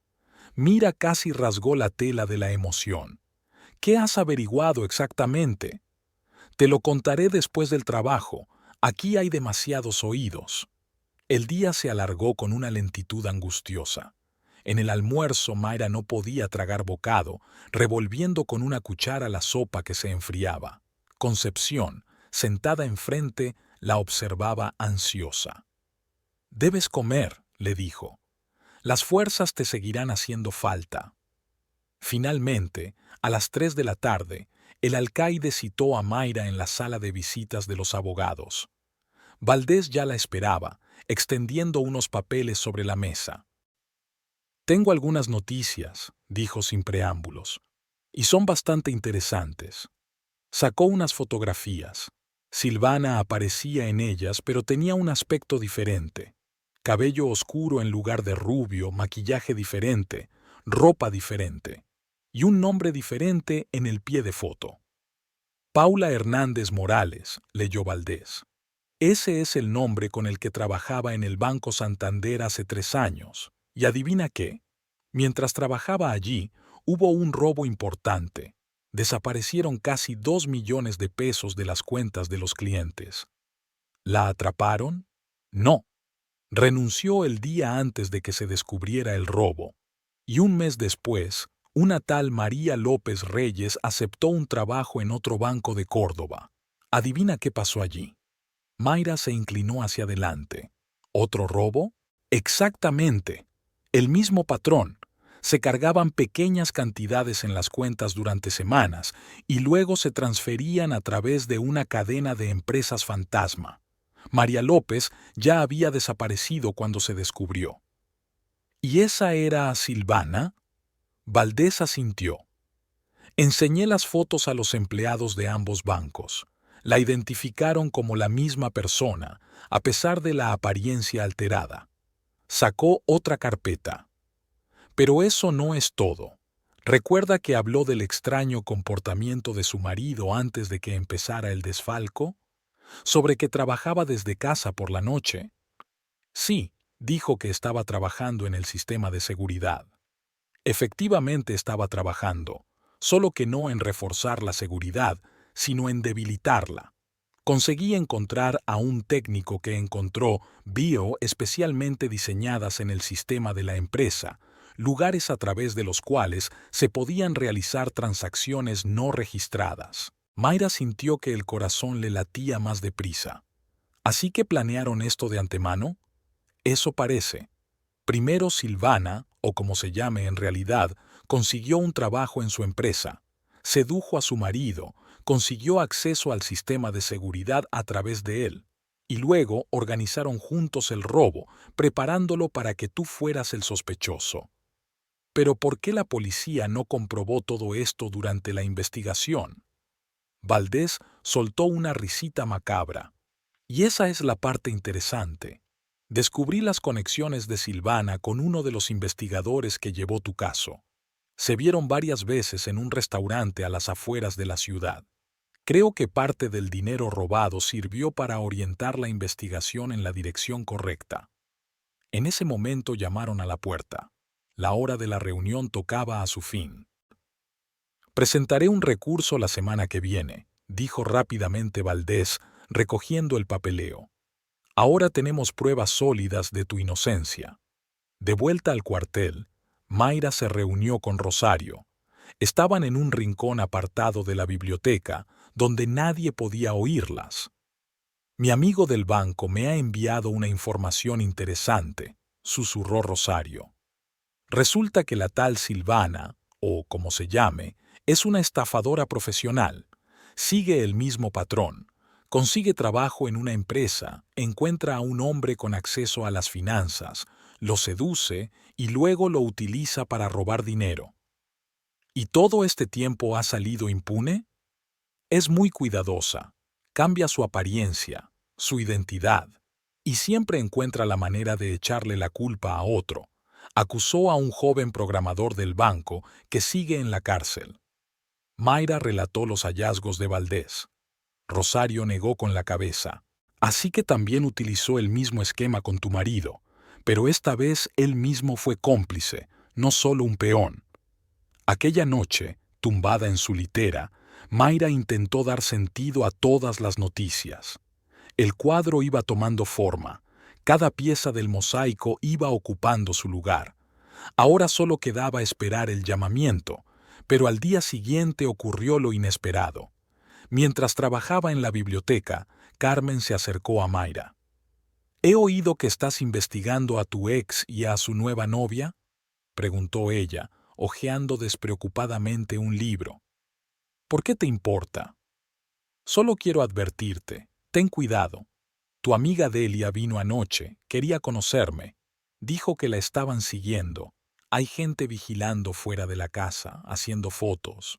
Mira casi rasgó la tela de la emoción. ¿Qué has averiguado exactamente? Te lo contaré después del trabajo. Aquí hay demasiados oídos. El día se alargó con una lentitud angustiosa. En el almuerzo Mayra no podía tragar bocado, revolviendo con una cuchara la sopa que se enfriaba. Concepción, sentada enfrente, la observaba ansiosa. «Debes comer», le dijo. «Las fuerzas te seguirán haciendo falta». Finalmente, a las 3 de la tarde, el alcaide citó a Mayra en la sala de visitas de los abogados. Valdés ya la esperaba, extendiendo unos papeles sobre la mesa. «Tengo algunas noticias», dijo sin preámbulos, «y son bastante interesantes». Sacó unas fotografías. Silvana aparecía en ellas, pero tenía un aspecto diferente. Cabello oscuro en lugar de rubio, maquillaje diferente, ropa diferente, y un nombre diferente en el pie de foto. Paula Hernández Morales, leyó Valdés. Ese es el nombre con el que trabajaba en el Banco Santander hace 3 años. ¿Y adivina qué? Mientras trabajaba allí, hubo un robo importante. Desaparecieron casi 2 millones de pesos de las cuentas de los clientes. ¿La atraparon? No. Renunció el día antes de que se descubriera el robo. Y un mes después, una tal María López Reyes aceptó un trabajo en otro banco de Córdoba. ¿Adivina qué pasó allí? Mayra se inclinó hacia adelante. ¿Otro robo? Exactamente. El mismo patrón. Se cargaban pequeñas cantidades en las cuentas durante semanas y luego se transferían a través de una cadena de empresas fantasma. María López ya había desaparecido cuando se descubrió. ¿Y esa era Silvana? Valdés asintió. Enseñé las fotos a los empleados de ambos bancos. La identificaron como la misma persona, a pesar de la apariencia alterada. Sacó otra carpeta. Pero eso no es todo. ¿Recuerda que habló del extraño comportamiento de su marido antes de que empezara el desfalco? ¿Sobre que trabajaba desde casa por la noche? Sí, Dijo que estaba trabajando en el sistema de seguridad. Efectivamente estaba trabajando, solo que no en reforzar la seguridad, sino en debilitarla. Conseguí encontrar a un técnico que encontró bio especialmente diseñadas en el sistema de la empresa, lugares a través de los cuales se podían realizar transacciones no registradas. Mayra sintió que el corazón le latía más deprisa. ¿Así que planearon esto de antemano? Eso parece. Primero Silvana, o como se llame en realidad, consiguió un trabajo en su empresa. Sedujo a su marido, consiguió acceso al sistema de seguridad a través de él. Y luego organizaron juntos el robo, preparándolo para que tú fueras el sospechoso. Pero ¿por qué la policía no comprobó todo esto durante la investigación? Valdés soltó una risita macabra. Y esa es la parte interesante. Descubrí las conexiones de Silvana con uno de los investigadores que llevó tu caso. Se vieron varias veces en un restaurante a las afueras de la ciudad. Creo que parte del dinero robado sirvió para orientar la investigación en la dirección correcta. En ese momento llamaron a la puerta. La hora de la reunión tocaba a su fin. Presentaré un recurso la semana que viene, dijo rápidamente Valdés, recogiendo el papeleo. Ahora tenemos pruebas sólidas de tu inocencia. De vuelta al cuartel, Mayra se reunió con Rosario. Estaban en un rincón apartado de la biblioteca, donde nadie podía oírlas. Mi amigo del banco me ha enviado una información interesante, susurró Rosario. Resulta que la tal Silvana, o como se llame, es una estafadora profesional. Sigue el mismo patrón. Consigue trabajo en una empresa, encuentra a un hombre con acceso a las finanzas, lo seduce y luego lo utiliza para robar dinero. ¿Y todo este tiempo ha salido impune? Es muy cuidadosa, cambia su apariencia, su identidad, y siempre encuentra la manera de echarle la culpa a otro. Acusó a un joven programador del banco que sigue en la cárcel. Mayra relató los hallazgos de Valdés. Rosario negó con la cabeza. Así que también utilizó el mismo esquema con tu marido, pero esta vez él mismo fue cómplice, no solo un peón. Aquella noche, tumbada en su litera, Mayra intentó dar sentido a todas las noticias. El cuadro iba tomando forma, cada pieza del mosaico iba ocupando su lugar. Ahora solo quedaba esperar el llamamiento, pero al día siguiente ocurrió lo inesperado. Mientras trabajaba en la biblioteca, Carmen se acercó a Mayra. «He oído que estás investigando a tu ex y a su nueva novia», preguntó ella, hojeando despreocupadamente un libro. «¿Por qué te importa?» «Solo quiero advertirte, ten cuidado. Tu amiga Delia vino anoche, quería conocerme. Dijo que la estaban siguiendo. Hay gente vigilando fuera de la casa, haciendo fotos».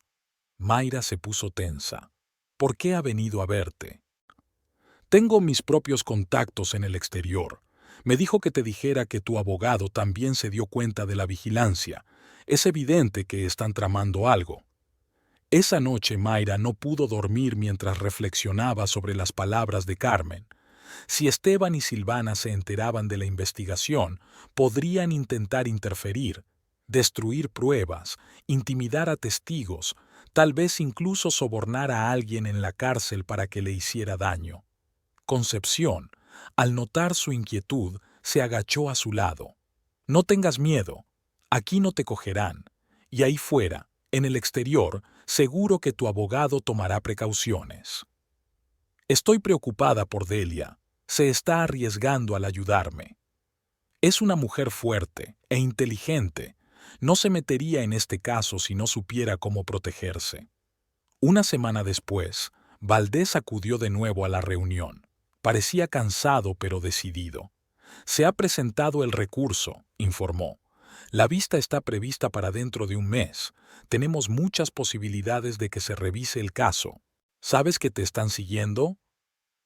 Mayra se puso tensa. «¿Por qué ha venido a verte?» «Tengo mis propios contactos en el exterior. Me dijo que te dijera que tu abogado también se dio cuenta de la vigilancia. Es evidente que están tramando algo». Esa noche Mayra no pudo dormir mientras reflexionaba sobre las palabras de Carmen. Si Esteban y Silvana se enteraban de la investigación, podrían intentar interferir, destruir pruebas, intimidar a testigos, tal vez incluso sobornar a alguien en la cárcel para que le hiciera daño. Concepción, al notar su inquietud, se agachó a su lado. «No tengas miedo, aquí no te cogerán, y ahí fuera, en el exterior, seguro que tu abogado tomará precauciones». «Estoy preocupada por Delia, se está arriesgando al ayudarme. Es una mujer fuerte e inteligente, no se metería en este caso si no supiera cómo protegerse». Una semana después, Valdés acudió de nuevo a la reunión. Parecía cansado pero decidido. «Se ha presentado el recurso», informó. «La vista está prevista para dentro de un mes. Tenemos muchas posibilidades de que se revise el caso. ¿Sabes que te están siguiendo?»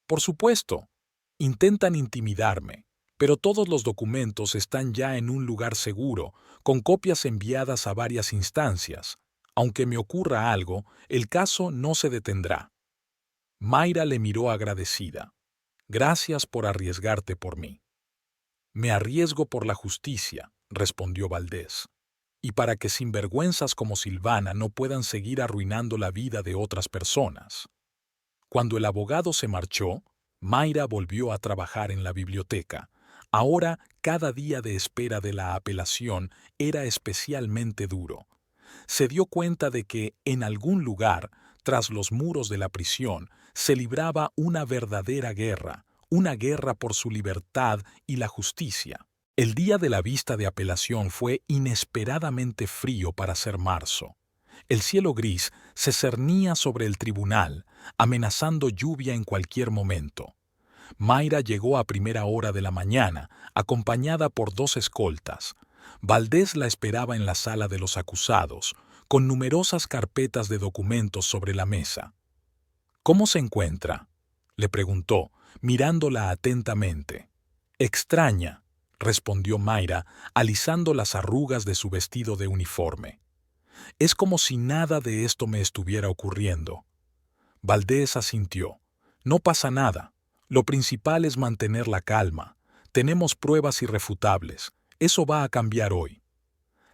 «Por supuesto. Intentan intimidarme, pero todos los documentos están ya en un lugar seguro, con copias enviadas a varias instancias. Aunque me ocurra algo, el caso no se detendrá». Mayra le miró agradecida. «Gracias por arriesgarte por mí». Me arriesgo por la justicia, respondió Valdés, y para que sinvergüenzas como Silvana no puedan seguir arruinando la vida de otras personas. Cuando el abogado se marchó, Mayra volvió a trabajar en la biblioteca. Ahora, cada día de espera de la apelación era especialmente duro. Se dio cuenta de que, en algún lugar, tras los muros de la prisión, se libraba una verdadera guerra, una guerra por su libertad y la justicia. El día de la vista de apelación fue inesperadamente frío para ser marzo. El cielo gris se cernía sobre el tribunal, amenazando lluvia en cualquier momento. Mayra llegó a primera hora de la mañana, acompañada por 2 escoltas. Valdés la esperaba en la sala de los acusados, con numerosas carpetas de documentos sobre la mesa. «¿Cómo se encuentra?», le preguntó, mirándola atentamente. «Extraña», respondió Mayra, alisando las arrugas de su vestido de uniforme. «Es como si nada de esto me estuviera ocurriendo». Valdés asintió. «No pasa nada. Lo principal es mantener la calma. Tenemos pruebas irrefutables. Eso va a cambiar hoy».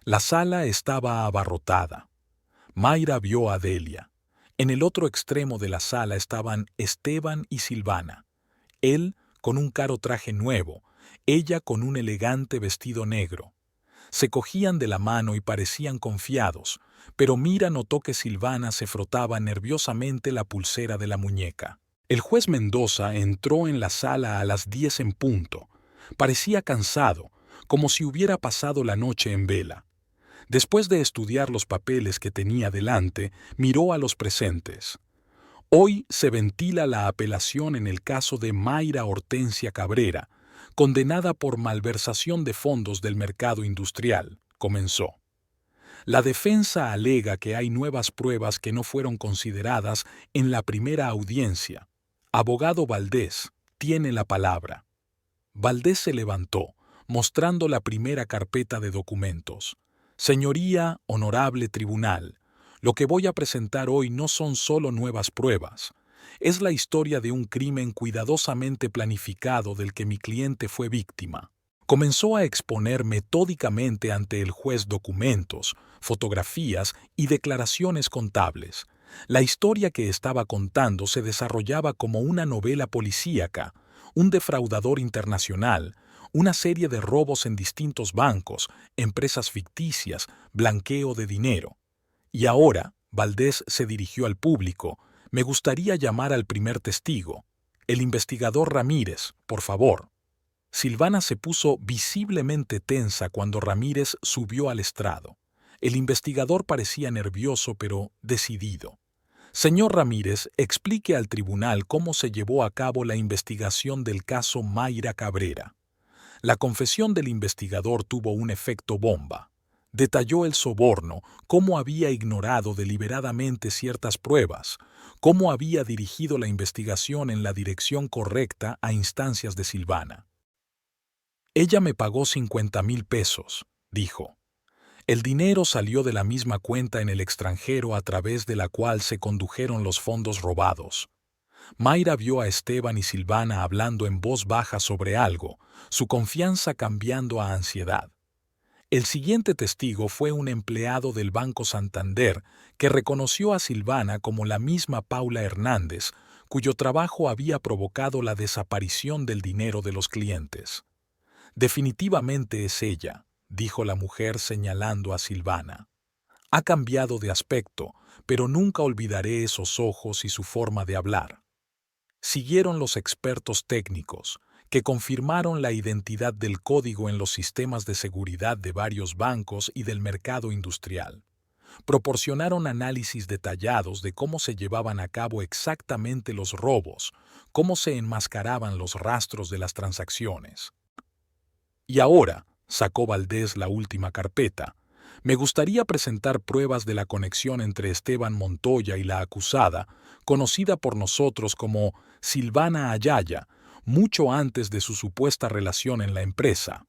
La sala estaba abarrotada. Mayra vio a Delia. En el otro extremo de la sala estaban Esteban y Silvana. Él con un caro traje nuevo, ella con un elegante vestido negro. Se cogían de la mano y parecían confiados, pero Mira notó que Silvana se frotaba nerviosamente la pulsera de la muñeca. El juez Mendoza entró en la sala a las 10 en punto. Parecía cansado, como si hubiera pasado la noche en vela. Después de estudiar los papeles que tenía delante, miró a los presentes. Hoy se ventila la apelación en el caso de Mayra Hortensia Cabrera, condenada por malversación de fondos del mercado industrial, comenzó. La defensa alega que hay nuevas pruebas que no fueron consideradas en la primera audiencia. Abogado Valdés, tiene la palabra. Valdés se levantó, mostrando la primera carpeta de documentos. Señoría, honorable tribunal, lo que voy a presentar hoy no son solo nuevas pruebas. Es la historia de un crimen cuidadosamente planificado del que mi cliente fue víctima. Comenzó a exponer metódicamente ante el juez documentos, fotografías y declaraciones contables. La historia que estaba contando se desarrollaba como una novela policíaca, un defraudador internacional, una serie de robos en distintos bancos, empresas ficticias, blanqueo de dinero. Y ahora, Valdés se dirigió al público. Me gustaría llamar al primer testigo. El investigador Ramírez, por favor. Silvana se puso visiblemente tensa cuando Ramírez subió al estrado. El investigador parecía nervioso pero decidido. Señor Ramírez, explique al tribunal cómo se llevó a cabo la investigación del caso Mayra Cabrera. La confesión del investigador tuvo un efecto bomba. Detalló el soborno, cómo había ignorado deliberadamente ciertas pruebas, cómo había dirigido la investigación en la dirección correcta a instancias de Silvana. Ella me pagó 50,000 pesos, dijo. El dinero salió de la misma cuenta en el extranjero a través de la cual se condujeron los fondos robados. Mayra vio a Esteban y Silvana hablando en voz baja sobre algo, su confianza cambiando a ansiedad. El siguiente testigo fue un empleado del Banco Santander que reconoció a Silvana como la misma Paula Hernández, cuyo trabajo había provocado la desaparición del dinero de los clientes. Definitivamente es ella, dijo la mujer señalando a Silvana. Ha cambiado de aspecto, pero nunca olvidaré esos ojos y su forma de hablar. Siguieron los expertos técnicos, que confirmaron la identidad del código en los sistemas de seguridad de varios bancos y del mercado industrial. Proporcionaron análisis detallados de cómo se llevaban a cabo exactamente los robos, cómo se enmascaraban los rastros de las transacciones. Y ahora, sacó Valdés la última carpeta, me gustaría presentar pruebas de la conexión entre Esteban Montoya y la acusada, conocida por nosotros como Silvana Ayaya, mucho antes de su supuesta relación en la empresa.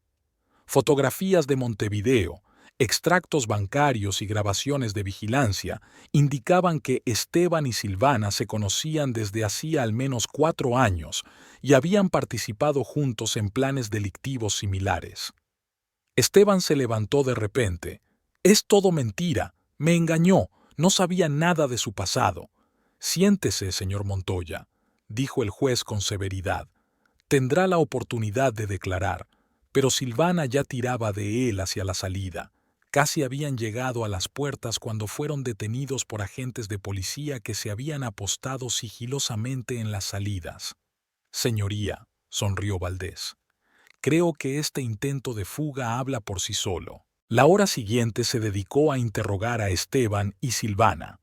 Fotografías de Montevideo, Extractos bancarios y grabaciones de vigilancia indicaban que Esteban y Silvana se conocían desde hacía al menos 4 años y habían participado juntos en planes delictivos similares. Esteban se levantó de repente. «Es todo mentira. Me engañó. No sabía nada de su pasado». «Siéntese, señor Montoya», dijo el juez con severidad. «Tendrá la oportunidad de declarar». Pero Silvana ya tiraba de él hacia la salida. Casi habían llegado a las puertas cuando fueron detenidos por agentes de policía que se habían apostado sigilosamente en las salidas. «Señoría», sonrió Valdés, «creo que este intento de fuga habla por sí solo». La hora siguiente se dedicó a interrogar a Esteban y Silvana.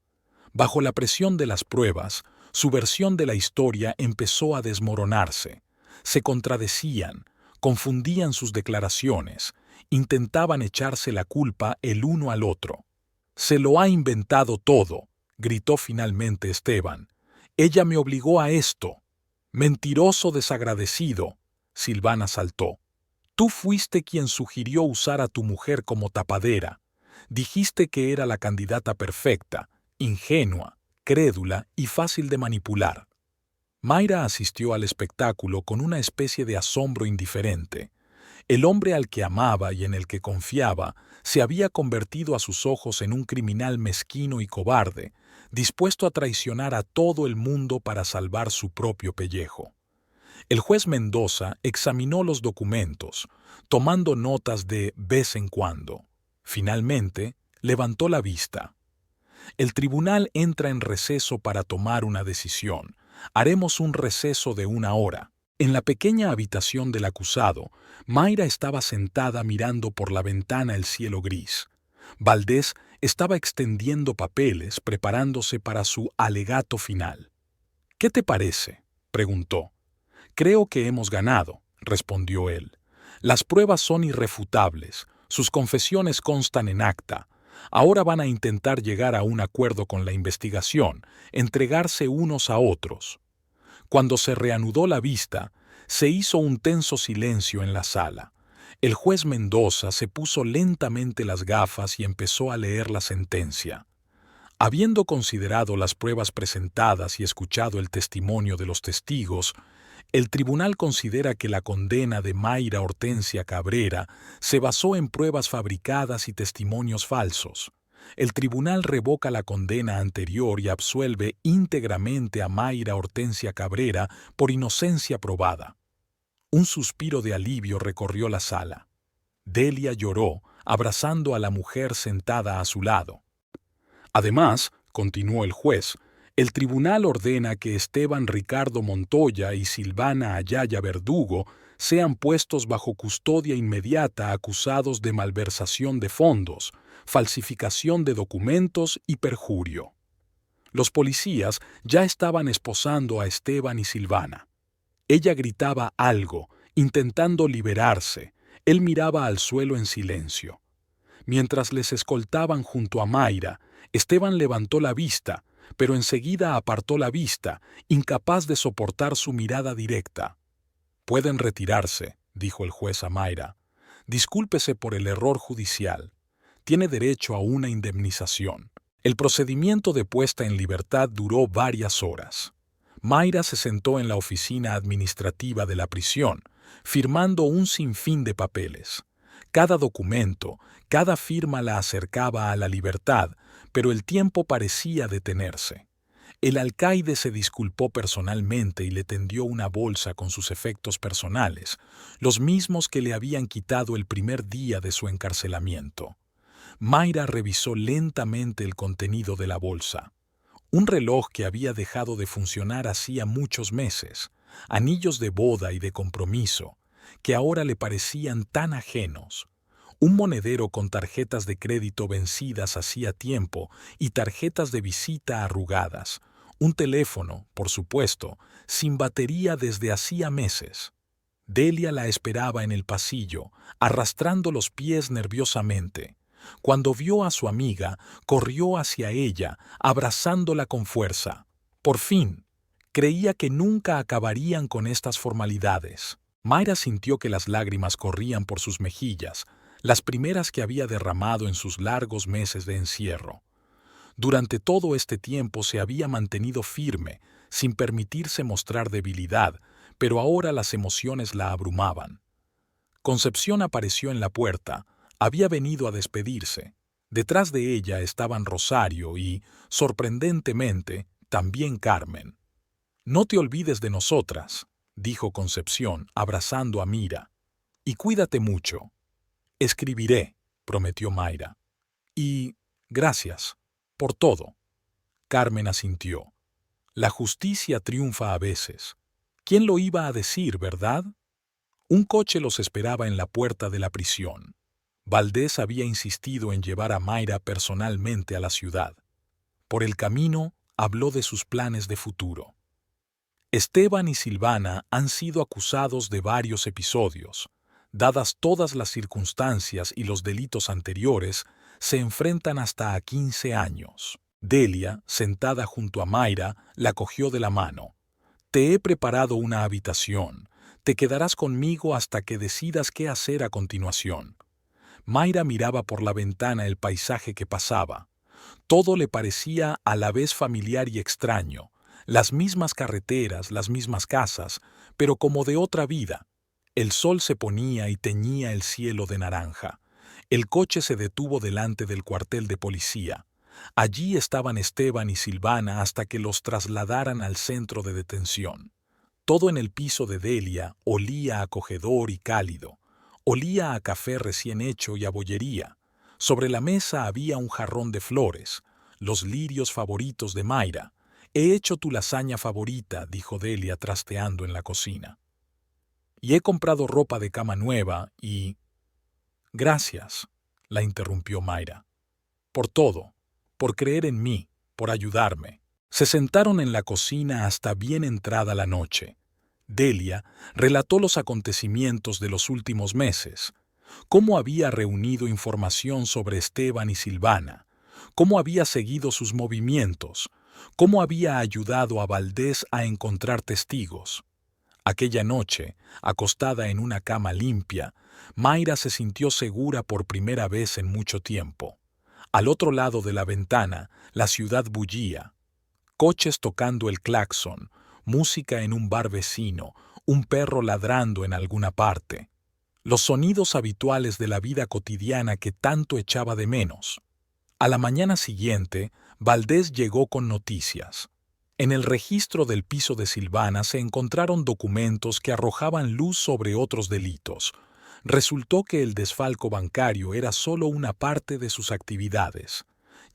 Bajo la presión de las pruebas, su versión de la historia empezó a desmoronarse. Se contradecían, confundían sus declaraciones, intentaban echarse la culpa el uno al otro. «Se lo ha inventado todo», gritó finalmente Esteban. «Ella me obligó a esto». «Mentiroso desagradecido», Silvana saltó. «Tú fuiste quien sugirió usar a tu mujer como tapadera. Dijiste que era la candidata perfecta, ingenua, crédula y fácil de manipular». Mayra asistió al espectáculo con una especie de asombro indiferente. El hombre al que amaba y en el que confiaba se había convertido a sus ojos en un criminal mezquino y cobarde, dispuesto a traicionar a todo el mundo para salvar su propio pellejo. El juez Mendoza examinó los documentos, tomando notas de vez en cuando. Finalmente, levantó la vista. «El tribunal entra en receso para tomar una decisión. Haremos un receso de 1 hora». En la pequeña habitación del acusado, Mayra estaba sentada mirando por la ventana el cielo gris. Valdés estaba extendiendo papeles, preparándose para su alegato final. «¿Qué te parece?», preguntó. «Creo que hemos ganado», respondió él. «Las pruebas son irrefutables, sus confesiones constan en acta. Ahora van a intentar llegar a un acuerdo con la investigación, entregarse unos a otros». Cuando se reanudó la vista, se hizo un tenso silencio en la sala. El juez Mendoza se puso lentamente las gafas y empezó a leer la sentencia. Habiendo considerado las pruebas presentadas y escuchado el testimonio de los testigos, el tribunal considera que la condena de Mayra Hortensia Cabrera se basó en pruebas fabricadas y testimonios falsos. El tribunal revoca la condena anterior y absuelve íntegramente a Mayra Hortensia Cabrera por inocencia probada. Un suspiro de alivio recorrió la sala. Delia lloró, abrazando a la mujer sentada a su lado. Además, continuó el juez, el tribunal ordena que Esteban Ricardo Montoya y Silvana Ayaya Verdugo sean puestos bajo custodia inmediata acusados de malversación de fondos, falsificación de documentos y perjurio. Los policías ya estaban esposando a Esteban y Silvana. Ella gritaba algo, intentando liberarse. Él miraba al suelo en silencio. Mientras les escoltaban junto a Mayra, Esteban levantó la vista, pero enseguida apartó la vista, incapaz de soportar su mirada directa. «Pueden retirarse», dijo el juez a Mayra. «Discúlpese por el error judicial. Tiene derecho a una indemnización». El procedimiento de puesta en libertad duró varias horas. Mayra se sentó en la oficina administrativa de la prisión, firmando un sinfín de papeles. Cada documento, cada firma la acercaba a la libertad, pero el tiempo parecía detenerse. El alcaide se disculpó personalmente y le tendió una bolsa con sus efectos personales, los mismos que le habían quitado el primer día de su encarcelamiento. Mayra revisó lentamente el contenido de la bolsa. Un reloj que había dejado de funcionar hacía muchos meses, anillos de boda y de compromiso, que ahora le parecían tan ajenos. Un monedero con tarjetas de crédito vencidas hacía tiempo y tarjetas de visita arrugadas. Un teléfono, por supuesto, sin batería desde hacía meses. Delia la esperaba en el pasillo, arrastrando los pies nerviosamente. Cuando vio a su amiga, corrió hacia ella, abrazándola con fuerza. Por fin, creía que nunca acabarían con estas formalidades. Mayra sintió que las lágrimas corrían por sus mejillas. las primeras que había derramado en sus largos meses de encierro. Durante todo este tiempo se había mantenido firme, sin permitirse mostrar debilidad, pero ahora las emociones la abrumaban. Concepción apareció en la puerta, había venido a despedirse. Detrás de ella estaban Rosario y, sorprendentemente, también Carmen. «No te olvides de nosotras», dijo Concepción, abrazando a Mira. «Y cuídate mucho». «Escribiré», prometió Mayra. «Y gracias por todo». Carmen asintió. La justicia triunfa a veces. ¿Quién lo iba a decir, verdad? Un coche los esperaba en la puerta de la prisión. Valdés había insistido en llevar a Mayra personalmente a la ciudad. Por el camino, habló de sus planes de futuro. Esteban y Silvana han sido acusados de varios episodios. Dadas todas las circunstancias y los delitos anteriores, se enfrentan hasta a 15 años. Delia, sentada junto a Mayra, la cogió de la mano. «Te he preparado una habitación. Te quedarás conmigo hasta que decidas qué hacer a continuación». Mayra miraba por la ventana el paisaje que pasaba. Todo le parecía a la vez familiar y extraño. Las mismas carreteras, las mismas casas, pero como de otra vida. El sol se ponía y teñía el cielo de naranja. El coche se detuvo delante del cuartel de policía. Allí estaban Esteban y Silvana hasta que los trasladaran al centro de detención. Todo en el piso de Delia olía acogedor y cálido. Olía a café recién hecho y a bollería. Sobre la mesa había un jarrón de flores, los lirios favoritos de Mayra. «He hecho tu lasaña favorita», dijo Delia trasteando en la cocina. «Y he comprado ropa de cama nueva y...» «Gracias», la interrumpió Mayra. «Por todo, por creer en mí, por ayudarme». Se sentaron en la cocina hasta bien entrada la noche. Delia relató los acontecimientos de los últimos meses, cómo había reunido información sobre Esteban y Silvana, cómo había seguido sus movimientos, cómo había ayudado a Valdés a encontrar testigos. Aquella noche, acostada en una cama limpia, Mayra se sintió segura por primera vez en mucho tiempo. Al otro lado de la ventana, la ciudad bullía. Coches tocando el claxon, música en un bar vecino, un perro ladrando en alguna parte. Los sonidos habituales de la vida cotidiana que tanto echaba de menos. A la mañana siguiente, Valdés llegó con noticias. En el registro del piso de Silvana se encontraron documentos que arrojaban luz sobre otros delitos. Resultó que el desfalco bancario era solo una parte de sus actividades.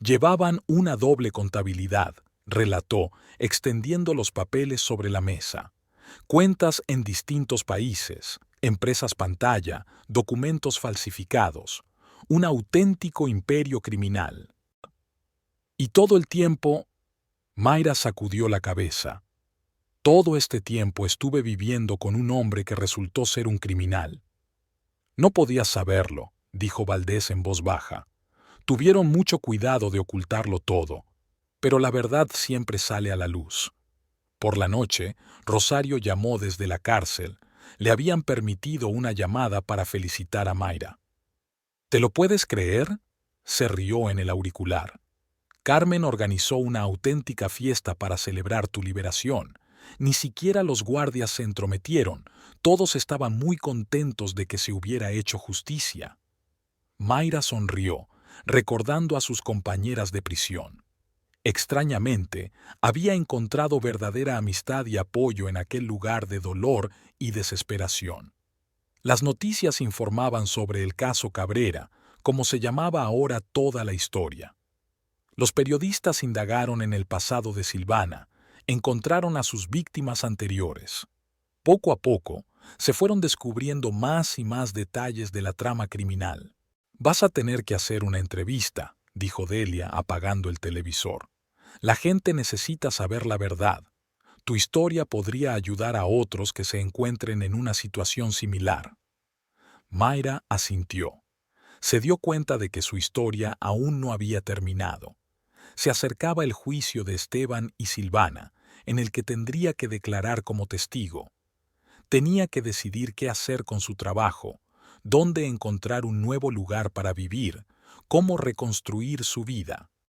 Llevaban una doble contabilidad, relató, extendiendo los papeles sobre la mesa. Cuentas en distintos países, empresas pantalla, documentos falsificados. Un auténtico imperio criminal. Y todo el tiempo... Mayra sacudió la cabeza. «Todo este tiempo estuve viviendo con un hombre que resultó ser un criminal». «No podías saberlo», dijo Valdés en voz baja. «Tuvieron mucho cuidado de ocultarlo todo, pero la verdad siempre sale a la luz». Por la noche, Rosario llamó desde la cárcel. Le habían permitido una llamada para felicitar a Mayra. «¿Te lo puedes creer?», se rió en el auricular. «Carmen organizó una auténtica fiesta para celebrar tu liberación. Ni siquiera los guardias se entrometieron. Todos estaban muy contentos de que se hubiera hecho justicia». Mayra sonrió, recordando a sus compañeras de prisión. Extrañamente, había encontrado verdadera amistad y apoyo en aquel lugar de dolor y desesperación. Las noticias informaban sobre el caso Cabrera, como se llamaba ahora toda la historia. Los periodistas indagaron en el pasado de Silvana, encontraron a sus víctimas anteriores. Poco a poco, se fueron descubriendo más y más detalles de la trama criminal. «Vas a tener que hacer una entrevista», dijo Delia apagando el televisor. «La gente necesita saber la verdad. Tu historia podría ayudar a otros que se encuentren en una situación similar». Mayra asintió. Se dio cuenta de que su historia aún no había terminado. Se acercaba el juicio de Esteban y Silvana, en el que tendría que declarar como testigo. Tenía que decidir qué hacer con su trabajo. dónde encontrar un nuevo lugar para vivir, cómo reconstruir su vida.